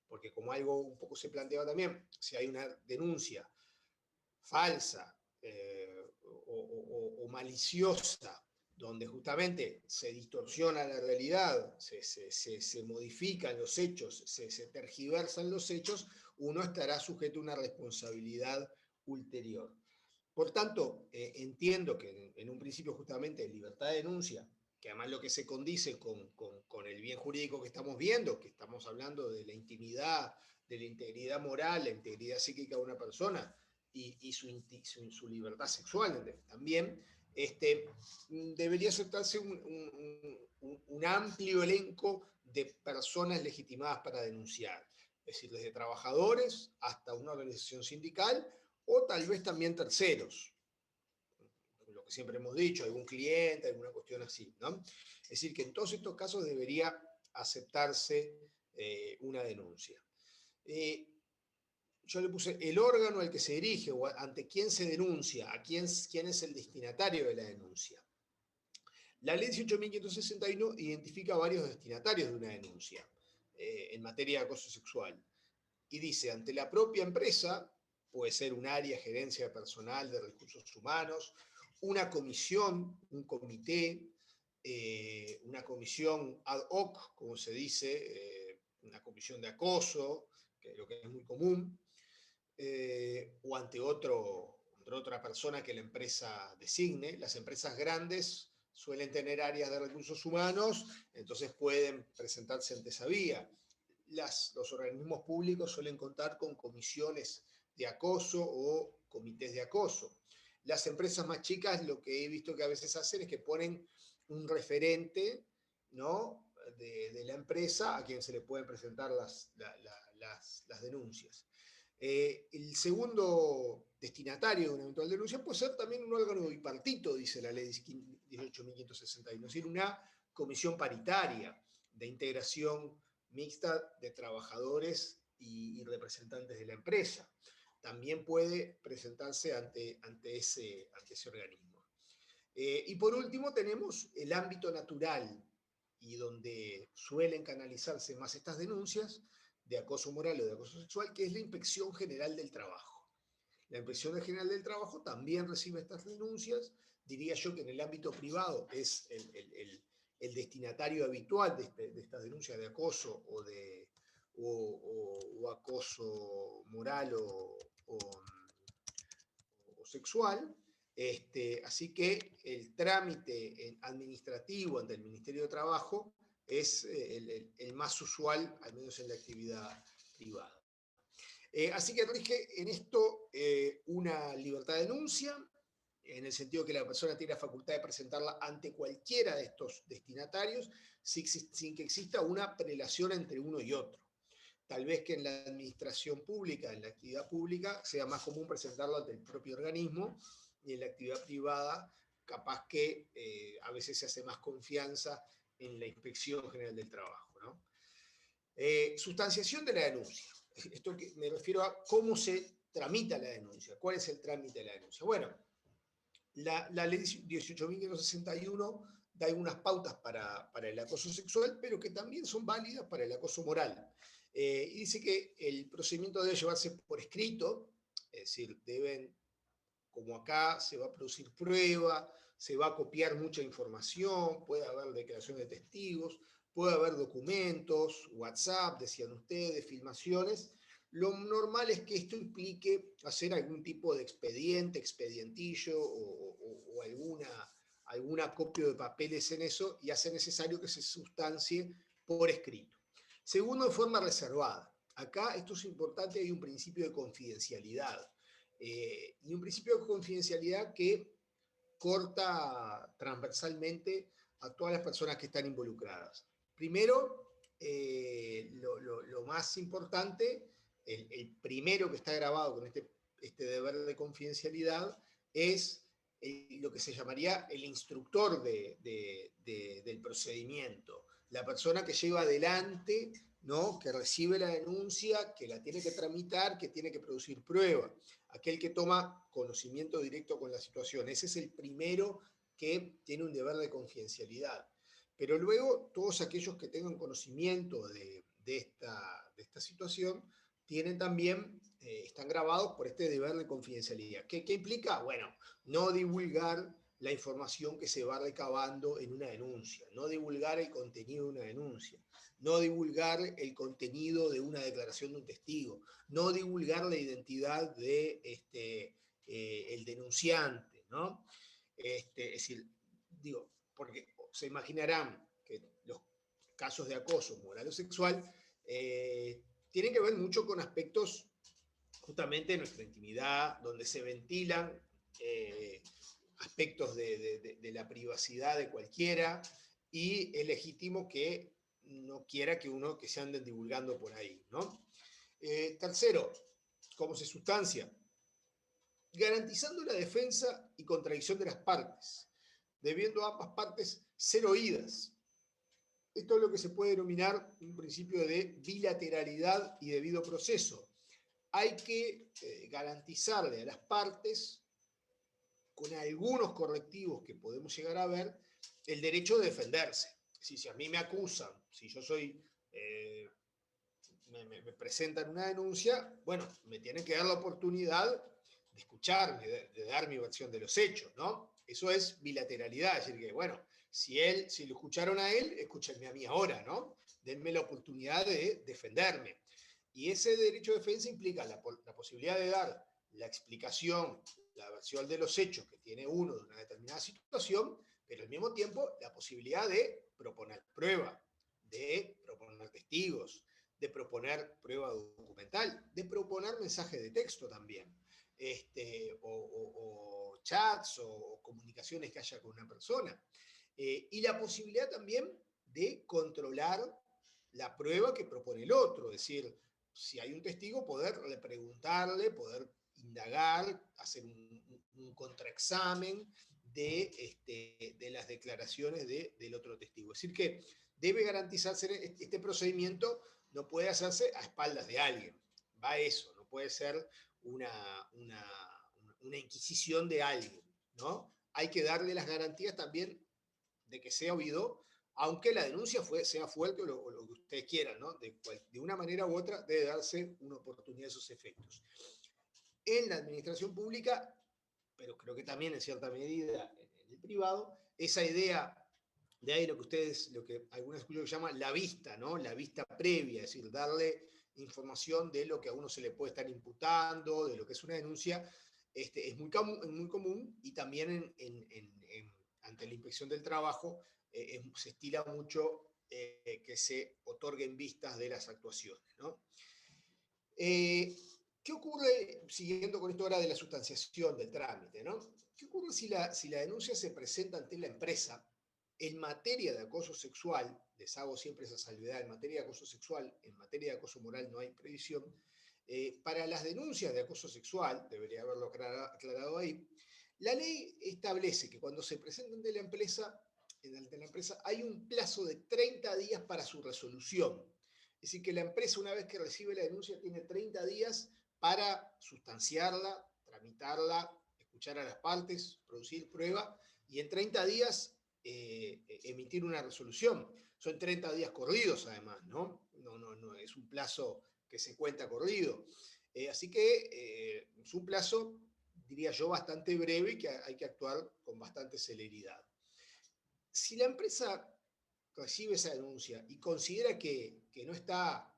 Porque como algo un poco se planteaba también, si hay una denuncia falsa o maliciosa, donde justamente se distorsiona la realidad, se modifican los hechos, se tergiversan los hechos, uno estará sujeto a una responsabilidad ulterior. Por tanto, entiendo que en un principio justamente de libertad de denuncia, que además lo que se condice con el bien jurídico que estamos viendo, que estamos hablando de la intimidad, de la integridad moral, la integridad psíquica de una persona y su libertad sexual también, debería aceptarse un amplio elenco de personas legitimadas para denunciar, es decir, desde trabajadores hasta una organización sindical, o tal vez también terceros, lo que siempre hemos dicho, algún cliente, alguna cuestión así, ¿no? Es decir, que en todos estos casos debería aceptarse una denuncia. Yo le puse el órgano al que se dirige o ante quién se denuncia, quién es el destinatario de la denuncia. La ley 18.561 identifica varios destinatarios de una denuncia en materia de acoso sexual y dice, ante la propia empresa, puede ser un área, gerencia de personal, de recursos humanos, una comisión, un comité, una comisión ad hoc, como se dice, una comisión de acoso, que es lo que es muy común, o ante otra persona que la empresa designe. Las empresas grandes suelen tener áreas de recursos humanos, entonces pueden presentarse ante esa vía. Los organismos públicos suelen contar con comisiones de acoso o comités de acoso. Las empresas más chicas lo que he visto que a veces hacen es que ponen un referente, ¿no?, de la empresa a quien se le pueden presentar las denuncias. El segundo destinatario de una eventual denuncia puede ser también un órgano bipartito, dice la ley 18.561, es decir, una comisión paritaria de integración mixta de trabajadores y representantes de la empresa. También puede presentarse ante ese organismo. Y por último tenemos el ámbito natural, y donde suelen canalizarse más estas denuncias de acoso moral o de acoso sexual, que es la Inspección General del Trabajo. La Inspección General del Trabajo también recibe estas denuncias. Diría yo que en el ámbito privado es el destinatario habitual de estas denuncias de acoso o acoso moral o sexual. Así que el trámite administrativo ante el Ministerio de Trabajo es el más usual, al menos en la actividad privada. Así que rige en esto una libertad de denuncia, en el sentido que la persona tiene la facultad de presentarla ante cualquiera de estos destinatarios, sin que exista una prelación entre uno y otro. Tal vez que en la administración pública, en la actividad pública, sea más común presentarlo ante el propio organismo, y en la actividad privada, capaz que a veces se hace más confianza en la Inspección General del Trabajo, ¿no? Sustanciación de la denuncia. Esto que me refiero a cómo se tramita la denuncia. ¿Cuál es el trámite de la denuncia? Bueno, la ley 18.561 da algunas pautas para el acoso sexual, pero que también son válidas para el acoso moral. Y dice que el procedimiento debe llevarse por escrito, es decir, como acá se va a producir prueba, se va a copiar mucha información, puede haber declaraciones de testigos, puede haber documentos, WhatsApp, decían ustedes, filmaciones. Lo normal es que esto implique hacer algún tipo de expediente, expedientillo o algún acopio de papeles en eso y hace necesario que se sustancie por escrito. Segundo, de forma reservada. Acá, esto es importante, hay un principio de confidencialidad. Y un principio de confidencialidad que corta transversalmente a todas las personas que están involucradas. Primero, lo más importante, el primero que está grabado con este deber de confidencialidad es lo que se llamaría el instructor del procedimiento, la persona que lleva adelante, ¿no? Que recibe la denuncia, que la tiene que tramitar, que tiene que producir prueba, aquel que toma conocimiento directo con la situación. Ese es el primero que tiene un deber de confidencialidad. Pero luego, todos aquellos que tengan conocimiento de esta situación tienen también, están grabados por este deber de confidencialidad. ¿Qué implica? Bueno, no divulgar la información que se va recabando en una denuncia, no divulgar el contenido de una denuncia, no divulgar el contenido de una declaración de un testigo, no divulgar la identidad de el denunciante, ¿no? Es decir, digo, porque se imaginarán que los casos de acoso moral o sexual tienen que ver mucho con aspectos justamente de nuestra intimidad, donde se ventilan aspectos de la privacidad de cualquiera, y es legítimo que no quiera que se anden divulgando por ahí, ¿no? Tercero, ¿cómo se sustancia? Garantizando la defensa y contradicción de las partes, debiendo a ambas partes ser oídas. Esto es lo que se puede denominar un principio de bilateralidad y debido proceso. Hay que garantizarle a las partes, con algunos correctivos que podemos llegar a ver, el derecho de defenderse. Si a mí me acusan, si yo soy, me presentan una denuncia, bueno, me tienen que dar la oportunidad de escucharme, de dar mi versión de los hechos, ¿no? Eso es bilateralidad, es decir que, bueno, si lo escucharon a él, escúchenme a mí ahora, ¿no? Denme la oportunidad de defenderme. Y ese derecho de defensa implica la posibilidad de dar la explicación, la versión de los hechos que tiene uno de una determinada situación, pero al mismo tiempo la posibilidad de proponer prueba, de proponer testigos, de proponer prueba documental, de proponer mensaje de texto también, o chats o comunicaciones que haya con una persona. Y la posibilidad también de controlar la prueba que propone el otro, es decir, si hay un testigo, poderle preguntarle, poder indagar, hacer un contraexamen de las declaraciones del otro testigo. Es decir, que debe garantizarse este procedimiento, no puede hacerse a espaldas de alguien. Va a eso, no puede ser una inquisición de alguien, ¿no? Hay que darle las garantías también de que sea oído, aunque la denuncia sea fuerte o lo que ustedes quieran, ¿no? De una manera u otra debe darse una oportunidad de esos efectos. En la administración pública, pero creo que también en cierta medida en el privado, esa idea de ahí lo que algunas escuchan que llaman la vista, ¿no? La vista previa, es decir, darle información de lo que a uno se le puede estar imputando, de lo que es una denuncia, es muy común, y también ante la inspección del trabajo se estila mucho que se otorguen vistas de las actuaciones, ¿no? ¿Qué ocurre, siguiendo con esto ahora de la sustanciación del trámite, ¿no? ¿Qué ocurre si la denuncia se presenta ante la empresa en materia de acoso sexual? Les hago siempre esa salvedad: en materia de acoso sexual, en materia de acoso moral no hay previsión. Para las denuncias de acoso sexual, debería haberlo aclarado ahí, la ley establece que cuando se presenta ante la empresa, hay un plazo de 30 días para su resolución. Es decir, que la empresa, una vez que recibe la denuncia, tiene 30 días para sustanciarla, tramitarla, escuchar a las partes, producir prueba y en 30 días emitir una resolución. Son 30 días corridos además, ¿no? No es un plazo que se cuenta corrido. Así que es un plazo, diría yo, bastante breve y que hay que actuar con bastante celeridad. Si la empresa recibe esa denuncia y considera que no está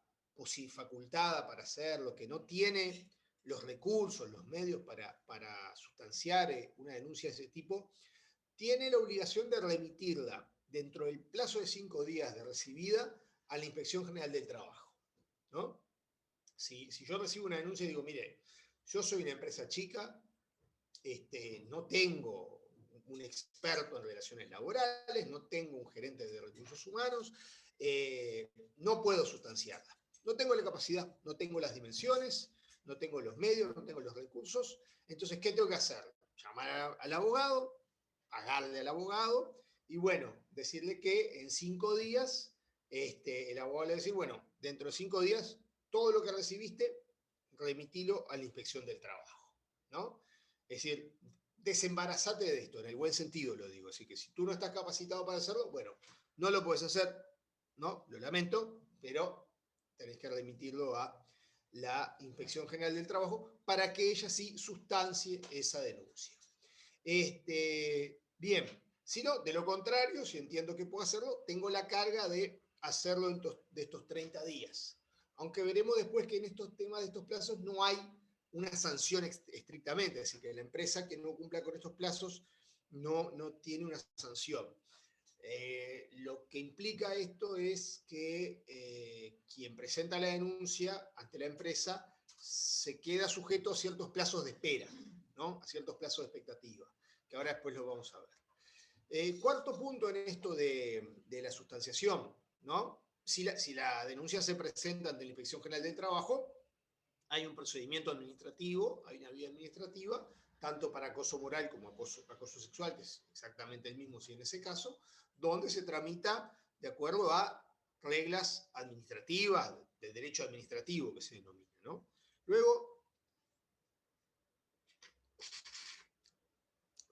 facultada para hacerlo, que no tiene los recursos, los medios para sustanciar una denuncia de ese tipo, tiene la obligación de remitirla dentro del plazo de 5 días de recibida a la Inspección General del Trabajo, ¿no? Si yo recibo una denuncia y digo, mire, yo soy una empresa chica, no tengo un experto en relaciones laborales, no tengo un gerente de recursos humanos, no puedo sustanciarla. No tengo la capacidad, no tengo las dimensiones, no tengo los medios, no tengo los recursos. Entonces, ¿qué tengo que hacer? Llamar al abogado, pagarle al abogado y, bueno, decirle que en 5 días el abogado le va a decir, bueno, dentro de 5 días, todo lo que recibiste, remitilo a la Inspección del Trabajo, ¿no? Es decir, desembarazate de esto, en el buen sentido lo digo. Así que si tú no estás capacitado para hacerlo, bueno, no lo puedes hacer, ¿no? Lo lamento, pero tenés que remitirlo a la Inspección General del Trabajo para que ella sí sustancie esa denuncia. Bien, si no, de lo contrario, si entiendo que puedo hacerlo, tengo la carga de hacerlo de estos 30 días. Aunque veremos después que en estos temas de estos plazos no hay una sanción estrictamente, es decir, que la empresa que no cumpla con estos plazos no tiene una sanción. Lo que implica esto es que quien presenta la denuncia ante la empresa se queda sujeto a ciertos plazos de espera, ¿no? A ciertos plazos de expectativa, que ahora después lo vamos a ver. Cuarto punto en esto de la sustanciación, ¿no? Si la denuncia se presenta ante la Inspección General del Trabajo, hay un procedimiento administrativo, hay una vía administrativa, tanto para acoso moral como acoso sexual, que es exactamente el mismo si en ese caso, donde se tramita de acuerdo a reglas administrativas, de derecho administrativo que se denomina, ¿no? Luego,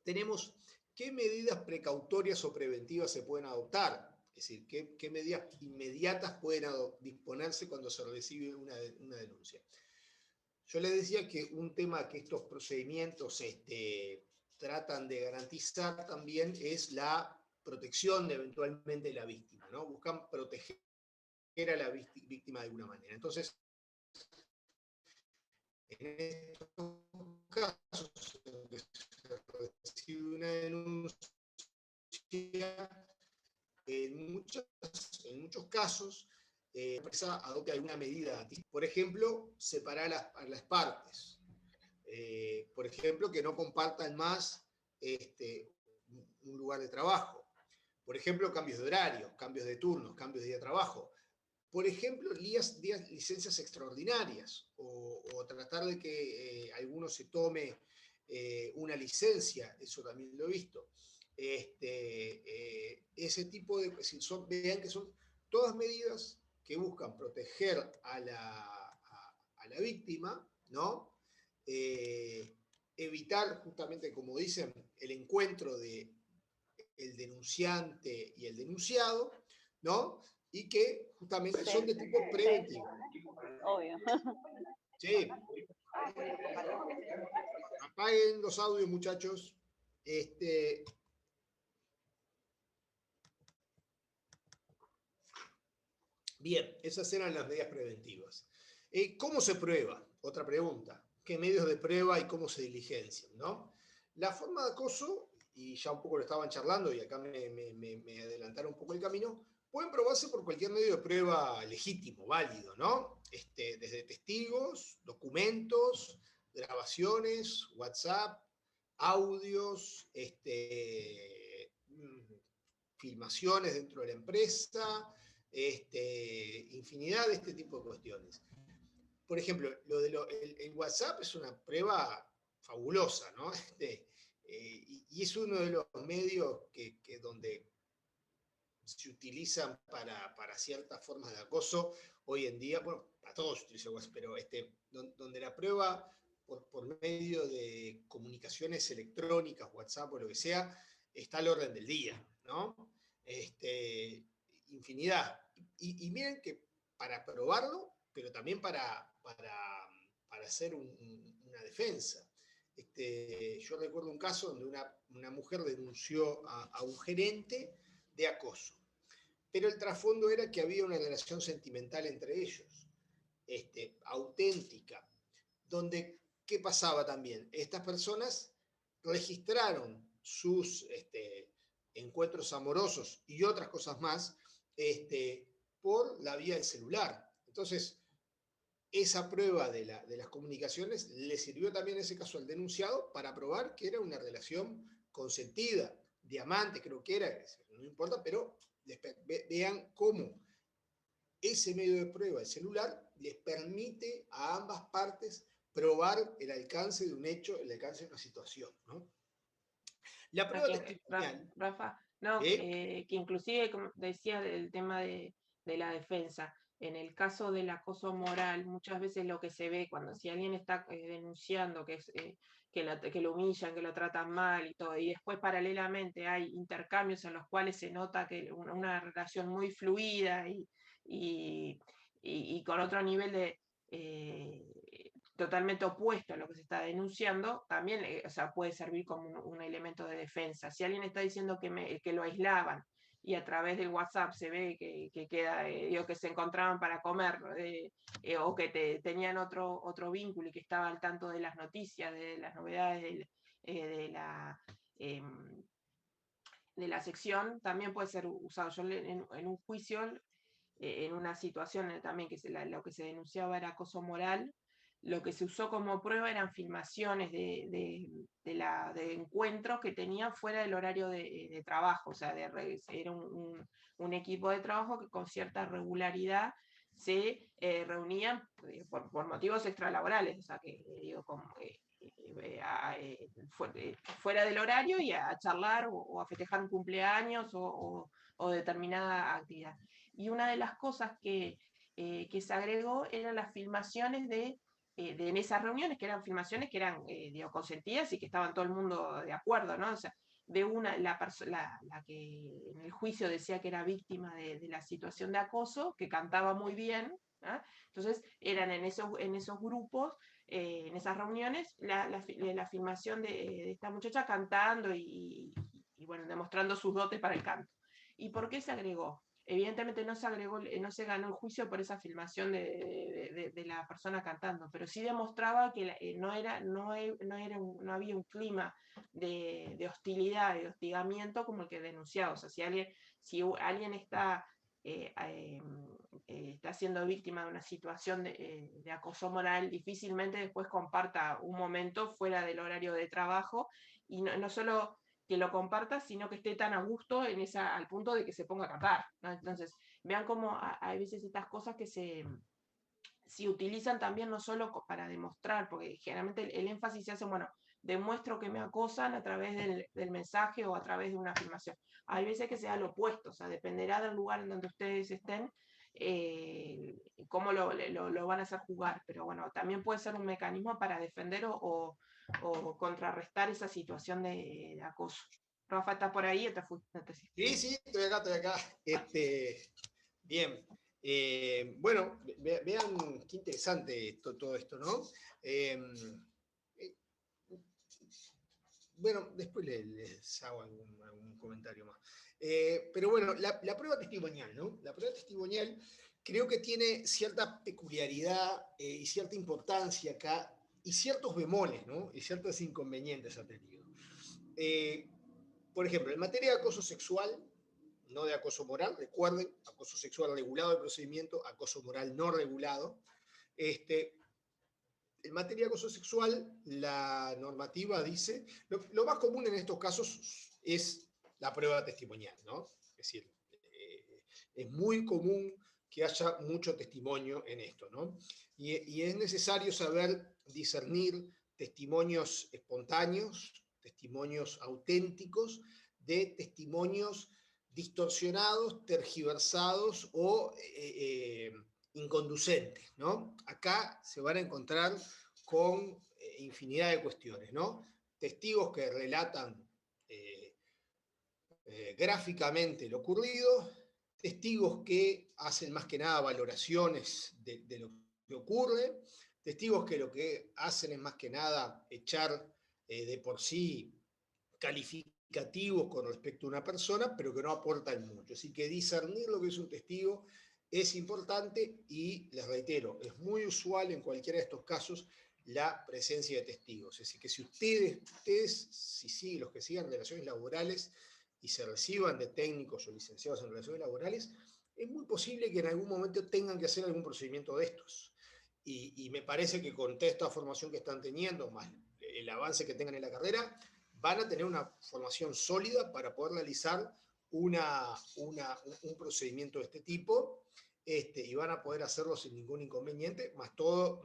tenemos qué medidas precautorias o preventivas se pueden adoptar, es decir, qué medidas inmediatas pueden disponerse cuando se recibe una denuncia. Yo les decía que un tema que estos procedimientos tratan de garantizar también es la protección de eventualmente la víctima, ¿no? Buscan proteger a la víctima de alguna manera. Entonces, en estos casos, en que se recibe una denuncia, en muchos casos, la empresa adopta alguna medida. Por ejemplo, separar a las partes. Por ejemplo, que no compartan más un lugar de trabajo. Por ejemplo, cambios de horario, cambios de turnos, cambios de día de trabajo. Por ejemplo, licencias extraordinarias o tratar de que alguno se tome una licencia, eso también lo he visto. Ese tipo de... vean que son todas medidas que buscan proteger a la víctima, ¿no? Evitar justamente, como dicen, el encuentro de el denunciante y el denunciado, ¿no? Y que justamente son de tipo preventivo. Obvio. Sí. Apaguen los audios, muchachos. Bien, esas eran las medidas preventivas. ¿Cómo se prueba? Otra pregunta. ¿Qué medios de prueba y cómo se diligencian, ¿no? La forma de acoso, y ya un poco lo estaban charlando y acá me adelantaron un poco el camino, pueden probarse por cualquier medio de prueba legítimo, válido, ¿no? Desde testigos, documentos, grabaciones, WhatsApp, audios, filmaciones dentro de la empresa, infinidad de este tipo de cuestiones. Por ejemplo, el WhatsApp es una prueba fabulosa, ¿no? Y es uno de los medios donde se utilizan para ciertas formas de acoso hoy en día, bueno, a todos utilizo WhatsApp, pero donde la prueba por medio de comunicaciones electrónicas, WhatsApp o lo que sea, está al orden del día, ¿no? Infinidad. Y miren que para probarlo, pero también para hacer una defensa. Yo recuerdo un caso donde una mujer denunció a un gerente de acoso, pero el trasfondo era que había una relación sentimental entre ellos, auténtica, donde, ¿qué pasaba también? Estas personas registraron sus encuentros amorosos y otras cosas más por la vía del celular. Entonces, esa prueba de las comunicaciones le sirvió también en ese caso al denunciado para probar que era una relación consentida, diamante creo que era, no importa, pero vean cómo ese medio de prueba, el celular, les permite a ambas partes probar el alcance de un hecho, el alcance de una situación, ¿no? La prueba testimonial. Rafa, no, que inclusive, como decía, el tema de la defensa, en el caso del acoso moral, muchas veces lo que se ve cuando si alguien está denunciando que lo humillan, que lo tratan mal y todo, y después paralelamente hay intercambios en los cuales se nota que una relación muy fluida y con otro nivel de totalmente opuesto a lo que se está denunciando, también o sea, puede servir como un elemento de defensa. Si alguien está diciendo que lo aislaban y a través del WhatsApp se ve que se encontraban para comer o que tenían otro vínculo y que estaba al tanto de las noticias, de las novedades de la sección, también puede ser usado. Yo en un juicio, en una situación también lo que se denunciaba era acoso moral, lo que se usó como prueba eran filmaciones de encuentros que tenían fuera del horario de trabajo, o sea, era un equipo de trabajo que con cierta regularidad se reunían por motivos extralaborales, o sea, que digo, como, fuera del horario y a charlar o a festejar un cumpleaños o determinada actividad. Y una de las cosas que se agregó eran las filmaciones en esas reuniones, que eran filmaciones que eran digo, consentidas y que estaban todo el mundo de acuerdo, ¿no? O sea, de la que en el juicio decía que era víctima de la situación de acoso, que cantaba muy bien, ¿ah? Entonces eran en esos grupos, en esas reuniones, la filmación de esta muchacha cantando y bueno, demostrando sus dotes para el canto. ¿Y por qué se agregó? Evidentemente no se ganó el juicio por esa filmación de la persona cantando, pero sí demostraba que no había un clima de hostilidad, de hostigamiento como el que denunciaba. O sea, si alguien está siendo víctima de una situación de acoso moral, difícilmente después comparta un momento fuera del horario de trabajo y no solo que lo comparta, sino que esté tan a gusto al punto de que se ponga a cantar, ¿no? Entonces, vean cómo hay veces estas cosas que se utilizan también no solo para demostrar, porque generalmente el énfasis se hace, bueno, demuestro que me acosan a través del mensaje o a través de una afirmación. Hay veces que sea lo opuesto, o sea, dependerá del lugar en donde ustedes estén, cómo lo van a hacer jugar, pero bueno, también puede ser un mecanismo para defender o contrarrestar esa situación de acoso. Rafa, ¿estás por ahí o te fuiste? Sí, sí, estoy acá, estoy acá. Bien. Bueno, vean qué interesante todo esto, ¿no? Eh, bueno, después les hago algún comentario más. Pero bueno, la prueba testimonial, ¿no? La prueba testimonial creo que tiene cierta peculiaridad y cierta importancia acá y ciertos bemoles, ¿no? Y ciertos inconvenientes ha tenido. Por ejemplo, en materia de acoso sexual, no de acoso moral, recuerden, acoso sexual regulado de procedimiento, acoso moral no regulado. En materia de acoso sexual, la normativa dice, lo más común en estos casos es la prueba testimonial, ¿no? Es decir, es muy común que haya mucho testimonio en esto, ¿no? Y es necesario saber discernir testimonios espontáneos, testimonios auténticos, de testimonios distorsionados, tergiversados o inconducentes, ¿no? Acá se van a encontrar con infinidad de cuestiones, ¿no? Testigos que relatan gráficamente lo ocurrido, testigos que hacen más que nada valoraciones de lo que ocurre, testigos que lo que hacen es más que nada echar de por sí calificativos con respecto a una persona, pero que no aportan mucho. Así que discernir lo que es un testigo es importante y, les reitero, es muy usual en cualquiera de estos casos la presencia de testigos. Es decir, que si si los que sigan relaciones laborales y se reciban de técnicos o licenciados en relaciones laborales, es muy posible que en algún momento tengan que hacer algún procedimiento de estos. Y me parece que con toda esta formación que están teniendo, más el avance que tengan en la carrera, van a tener una formación sólida para poder realizar un procedimiento de este tipo, y van a poder hacerlo sin ningún inconveniente, más todas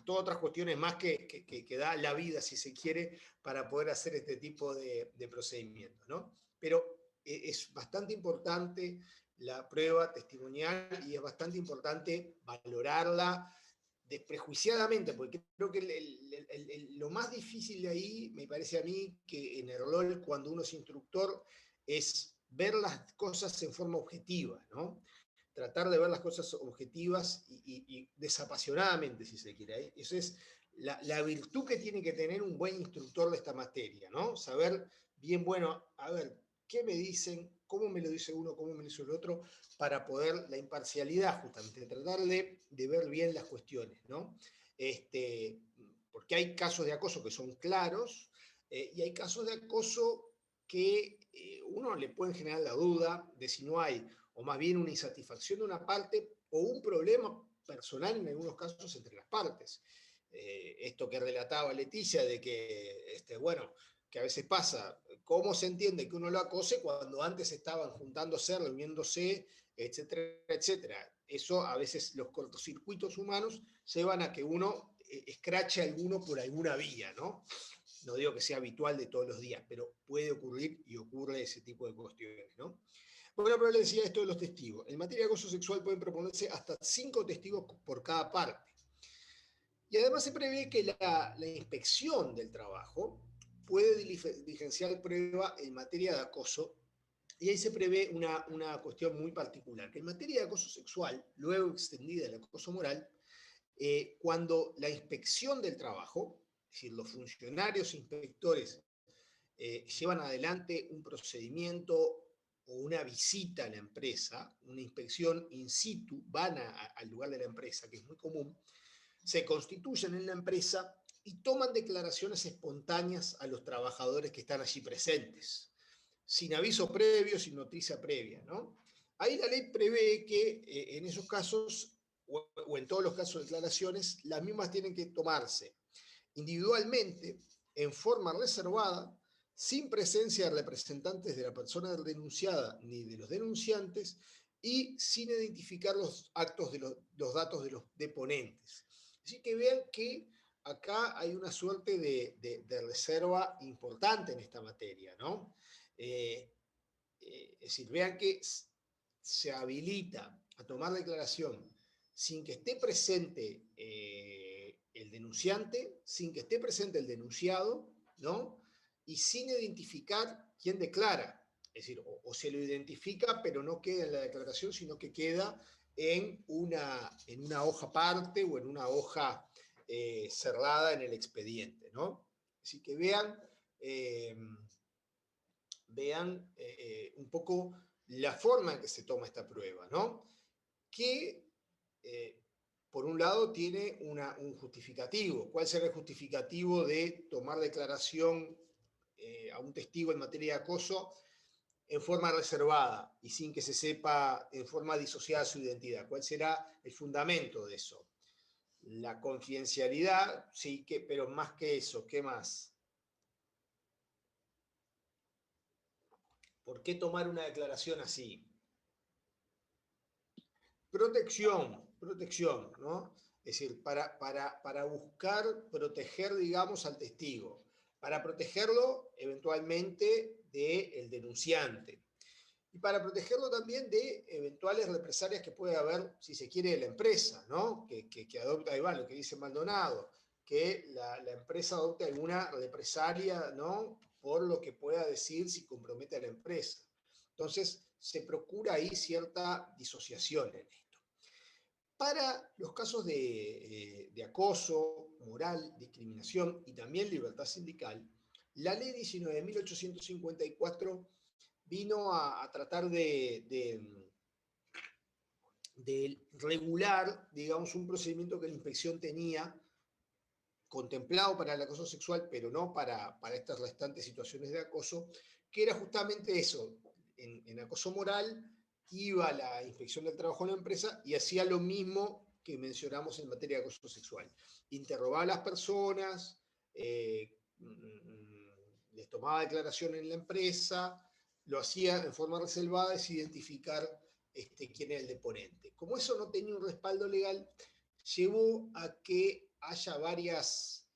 otras cuestiones más que da la vida, si se quiere, para poder hacer este tipo de procedimientos, ¿no? Pero es bastante importante la prueba testimonial y es bastante importante valorarla desprejuiciadamente, porque creo que lo más difícil de ahí, me parece a mí, que en el rol cuando uno es instructor, es ver las cosas en forma objetiva, ¿no? Tratar de ver las cosas objetivas y desapasionadamente, si se quiere. Eso es la virtud que tiene que tener un buen instructor de esta materia, ¿no? Saber bien, bueno, a ver, ¿qué me dicen? ¿Cómo me lo dice uno? ¿Cómo me lo dice el otro? Para poder, la imparcialidad justamente, tratar de ver bien las cuestiones, ¿no? Porque hay casos de acoso que son claros, y hay casos de acoso que uno le puede generar la duda de si no hay, o más bien una insatisfacción de una parte, o un problema personal en algunos casos entre las partes. Esto que relataba Leticia, de que, bueno, que a veces pasa, ¿cómo se entiende que uno lo acose cuando antes estaban juntándose, reuniéndose, etcétera, etcétera? Eso a veces los cortocircuitos humanos llevan a que uno escrache a alguno por alguna vía, ¿no? No digo que sea habitual de todos los días, pero puede ocurrir y ocurre ese tipo de cuestiones, ¿no? Bueno, pero le decía esto de los testigos. En materia de acoso sexual pueden proponerse hasta 5 testigos por cada parte. Y además se prevé que la inspección del trabajo puede diligenciar prueba en materia de acoso, y ahí se prevé una cuestión muy particular, que en materia de acoso sexual, luego extendida el acoso moral, cuando la inspección del trabajo, es decir, los funcionarios inspectores llevan adelante un procedimiento o una visita a la empresa, una inspección in situ, van al lugar de la empresa, que es muy común, se constituyen en la empresa y toman declaraciones espontáneas a los trabajadores que están allí presentes, sin aviso previo, sin noticia previa, ¿no? Ahí la ley prevé que en esos casos, o en todos los casos de declaraciones, las mismas tienen que tomarse individualmente, en forma reservada, sin presencia de representantes de la persona denunciada ni de los denunciantes, y sin identificar los actos de los datos de los deponentes. Así que vean que acá hay una suerte de reserva importante en esta materia, ¿no? Es decir, vean que se habilita a tomar declaración sin que esté presente el denunciante, sin que esté presente el denunciado, ¿no? Y sin identificar quién declara. Es decir, o se lo identifica, pero no queda en la declaración, sino que queda en una hoja aparte o en una hoja cerrada en el expediente, ¿no? Así que vean un poco la forma en que se toma esta prueba, ¿no? Que, por un lado, tiene un justificativo. ¿Cuál será el justificativo de tomar declaración a un testigo en materia de acoso en forma reservada y sin que se sepa en forma disociada su identidad? ¿Cuál será el fundamento de eso? La confidencialidad, sí, pero más que eso, ¿qué más? ¿Por qué tomar una declaración así? Protección, ¿no? Es decir, para buscar proteger, digamos, al testigo, para protegerlo eventualmente del denunciante. y para protegerlo también de eventuales represalias que puede haber, si se quiere, de la empresa, ¿no? Que adopta, ahí va lo que dice Maldonado, que la empresa adopte alguna represalia, ¿no? Por lo que pueda decir si compromete a la empresa. Entonces, se procura ahí cierta disociación en esto. Para los casos de acoso, moral, discriminación y también libertad sindical, la ley 19.854 vino a tratar de regular, digamos, un procedimiento que la inspección tenía contemplado para el acoso sexual, pero no para estas restantes situaciones de acoso, que era justamente eso. En acoso moral iba la inspección del trabajo en la empresa y hacía lo mismo que mencionamos en materia de acoso sexual. Interrogaba a las personas, les tomaba declaración en la empresa, lo hacía en forma reservada, es identificar quién era el deponente. Como eso no tenía un respaldo legal, llevó a que haya varias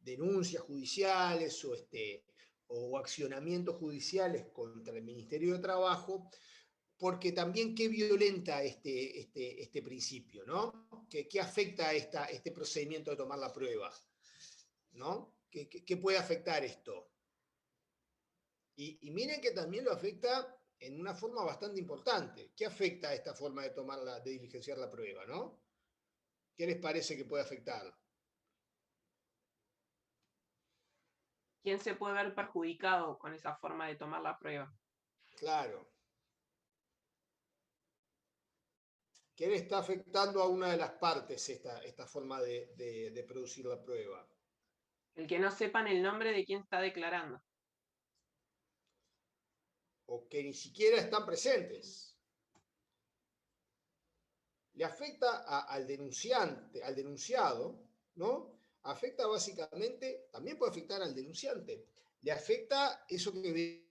denuncias judiciales o accionamientos judiciales contra el Ministerio de Trabajo, porque también qué violenta este principio, ¿no? ¿Qué afecta a este procedimiento de tomar la prueba? ¿No? ¿Qué puede afectar esto? Y miren que también lo afecta en una forma bastante importante. ¿Qué afecta a esta forma de diligenciar la prueba, no? ¿Qué les parece que puede afectar? ¿Quién se puede ver perjudicado con esa forma de tomar la prueba? Claro. ¿Qué le está afectando a una de las partes esta forma de producir la prueba? El que no sepan el nombre de quién está declarando. O que ni siquiera están presentes. Le afecta al denunciante, al denunciado, ¿no? Afecta básicamente, también puede afectar al denunciante. Le afecta eso que